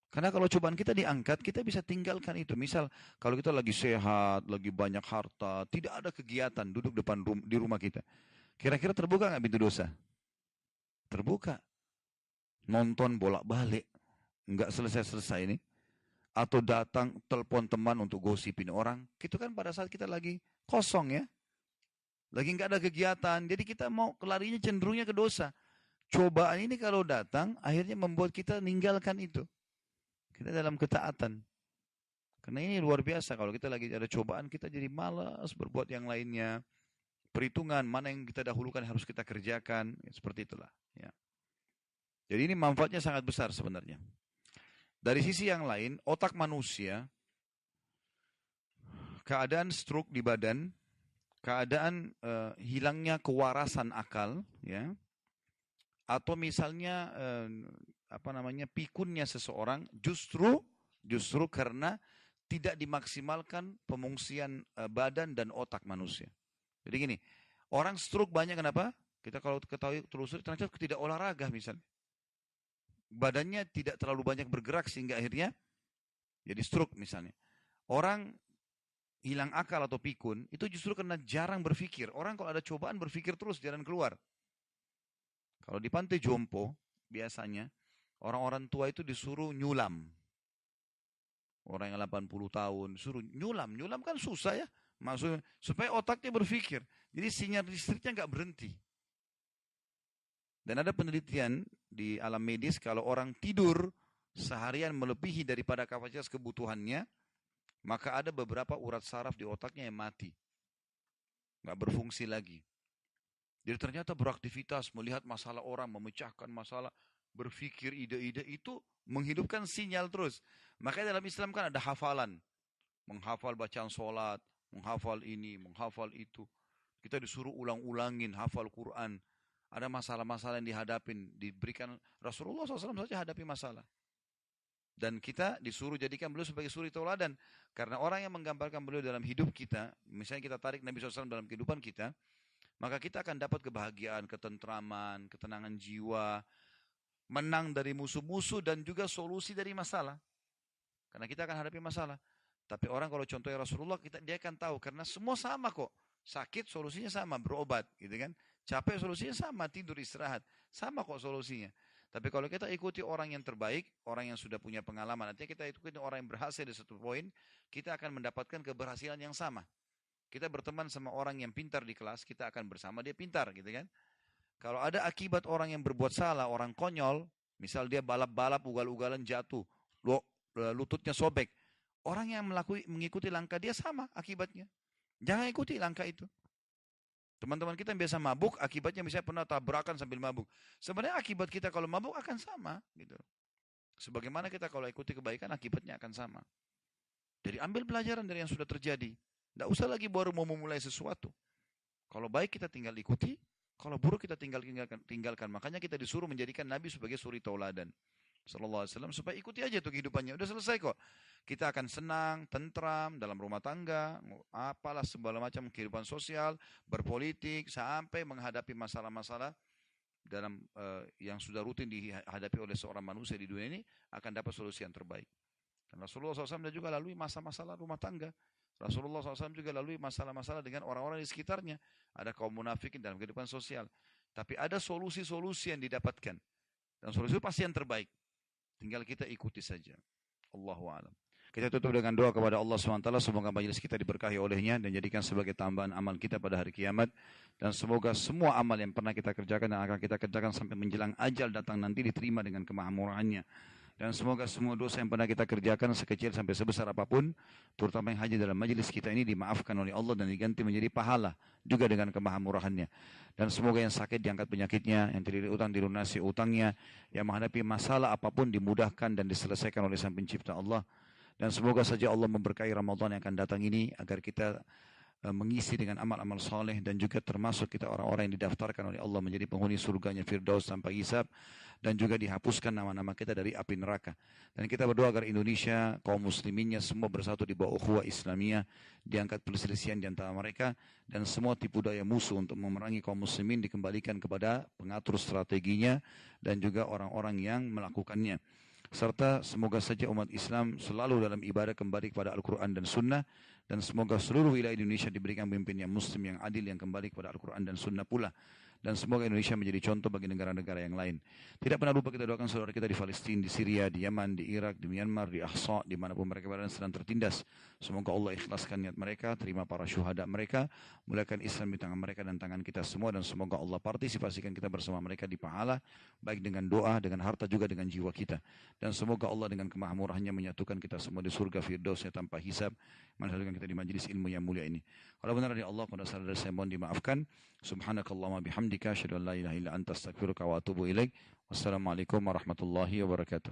Karena kalau cobaan kita diangkat, kita bisa tinggalkan itu. Misal, kalau kita lagi sehat, lagi banyak harta, tidak ada kegiatan, duduk depan di rumah kita. Kira-kira terbuka nggak pintu dosa? Terbuka. Nonton bolak-balik, nggak selesai-selesai ini. Atau datang, telepon teman untuk gosipin orang. Itu kan pada saat kita lagi kosong ya. Lagi nggak ada kegiatan, jadi kita mau kelarinya cenderungnya ke dosa. Cobaan ini kalau datang, akhirnya membuat kita meninggalkan itu. Kita dalam ketaatan. Karena ini luar biasa. Kalau kita lagi ada cobaan, kita jadi malas berbuat yang lainnya. Perhitungan mana yang kita dahulukan harus kita kerjakan. Seperti itulah. Ya. Jadi ini manfaatnya sangat besar sebenarnya. Dari sisi yang lain, otak manusia, keadaan stroke di badan, keadaan hilangnya kewarasan akal, ya, Atau misalnya pikunnya seseorang justru karena tidak dimaksimalkan pemungsian badan dan otak manusia. Jadi gini, orang stroke banyak kenapa? Kita kalau ketahui telusuri ternyata tidak olahraga misalnya. Badannya tidak terlalu banyak bergerak sehingga akhirnya jadi stroke misalnya. Orang hilang akal atau pikun itu justru karena jarang berpikir. Orang kalau ada cobaan berpikir terus jalan keluar. Kalau di pantai jompo biasanya orang-orang tua itu disuruh nyulam. Orang yang 80 tahun disuruh nyulam. Nyulam kan susah ya. Maksudnya supaya otaknya berpikir. Jadi sinyal listriknya nggak berhenti. Dan ada penelitian di alam medis kalau orang tidur seharian melebihi daripada kapasitas kebutuhannya, maka ada beberapa urat saraf di otaknya yang mati. Nggak berfungsi lagi. Jadi ternyata beraktivitas, melihat masalah orang, memecahkan masalah, berpikir ide-ide itu menghidupkan sinyal terus. Makanya dalam Islam kan ada hafalan. Menghafal bacaan sholat, menghafal ini, menghafal itu. Kita disuruh ulang-ulangin, hafal Quran. Ada masalah-masalah yang dihadapin, diberikan Rasulullah SAW saja hadapi masalah. Dan kita disuruh jadikan beliau sebagai suri tauladan. Karena orang yang menggambarkan beliau dalam hidup kita, misalnya kita tarik Nabi SAW dalam kehidupan kita, maka kita akan dapat kebahagiaan, ketentraman, ketenangan jiwa, menang dari musuh-musuh dan juga solusi dari masalah. Karena kita akan hadapi masalah. Tapi orang kalau contohnya Rasulullah, dia akan tahu karena semua sama kok. Sakit solusinya sama, berobat, gitu kan? Capek solusinya sama, tidur istirahat, sama kok solusinya. Tapi kalau kita ikuti orang yang terbaik, orang yang sudah punya pengalaman, artinya kita ikuti orang yang berhasil di satu poin, kita akan mendapatkan keberhasilan yang sama. Kita berteman sama orang yang pintar di kelas, kita akan bersama dia pintar, gitu kan? Kalau ada akibat orang yang berbuat salah, orang konyol, misal dia balap-balap, ugal-ugalan jatuh, lututnya sobek, orang yang mengikuti langkah dia sama akibatnya. Jangan ikuti langkah itu. Teman-teman kita yang biasa mabuk, akibatnya misalnya pernah tabrakan sambil mabuk. Sebenarnya akibat kita kalau mabuk akan sama. Gitu. Sebagaimana kita kalau ikuti kebaikan, akibatnya akan sama. Jadi ambil pelajaran dari yang sudah terjadi. Tidak usah lagi baru mau memulai sesuatu. Kalau baik kita tinggal ikuti, kalau buruk kita tinggalkan. Makanya kita disuruh menjadikan Nabi sebagai suri tauladan. Sallallahu Alaihi Wasallam supaya ikuti aja tuh kehidupannya. Udah selesai kok. Kita akan senang, tentram dalam rumah tangga, apalah segala macam kehidupan sosial, berpolitik, sampai menghadapi masalah-masalah dalam yang sudah rutin dihadapi oleh seorang manusia di dunia ini akan dapat solusi yang terbaik. Dan Rasulullah SAW juga lalui masa-masalah rumah tangga. Rasulullah SAW juga lalui masalah-masalah dengan orang-orang di sekitarnya. Ada kaum munafikin dalam kehidupan sosial. Tapi ada solusi-solusi yang didapatkan. Dan solusi itu pasti yang terbaik. Tinggal kita ikuti saja. Allahu a'lam. Kita tutup dengan doa kepada Allah SWT. Semoga majelis kita diberkahi olehnya dan jadikan sebagai tambahan amal kita pada hari kiamat. Dan semoga semua amal yang pernah kita kerjakan dan akan kita kerjakan sampai menjelang ajal datang nanti diterima dengan kemahamurahannya. Dan semoga semua dosa yang pernah kita kerjakan sekecil sampai sebesar apapun, terutama yang hadir dalam majelis kita ini dimaafkan oleh Allah dan diganti menjadi pahala juga dengan kemahamurahannya. Dan semoga yang sakit diangkat penyakitnya, yang terlilit utang dilunasi utangnya, yang menghadapi masalah apapun dimudahkan dan diselesaikan oleh Sang Pencipta Allah. Dan semoga saja Allah memberkahi Ramadan yang akan datang ini agar kita mengisi dengan amal-amal soleh dan juga termasuk kita orang-orang yang didaftarkan oleh Allah menjadi penghuni surganya Firdaus tanpa hisab dan juga dihapuskan nama-nama kita dari api neraka. Dan kita berdoa agar Indonesia, kaum musliminnya semua bersatu di bawah ukhuwah Islamiyah, diangkat perselisihan di antara mereka dan semua tipu daya musuh untuk memerangi kaum muslimin dikembalikan kepada pengatur strateginya dan juga orang-orang yang melakukannya. Serta semoga saja umat Islam selalu dalam ibadah kembali kepada Al-Quran dan Sunnah. Dan semoga seluruh wilayah Indonesia diberikan pemimpin yang muslim, yang adil, yang kembali kepada Al-Quran dan Sunnah pula. Dan semoga Indonesia menjadi contoh bagi negara-negara yang lain. Tidak pernah lupa kita doakan saudara kita di Palestina, di Syria, di Yaman, di Irak, di Myanmar, di Ahsa, dimanapun mereka berada sedang tertindas. Semoga Allah ikhlaskan niat mereka, terima para syuhada mereka, muliakan Islam di tangan mereka dan tangan kita semua. Dan semoga Allah partisipasikan kita bersama mereka di pahala, baik dengan doa, dengan harta juga dengan jiwa kita. Dan semoga Allah dengan kemahamurahannya menyatukan kita semua di surga Firdausnya tanpa hisab, menhadirkan kita di majlis ilmu yang mulia ini. Kalau benar dari Allah, kalau salah dari saya mohon dimaafkan. Subhanakallahumma bihamdika asyhadu an la ilaha illa anta astaghfiruka wa atubu ilaik. Wassalamualaikum warahmatullahi wabarakatuh.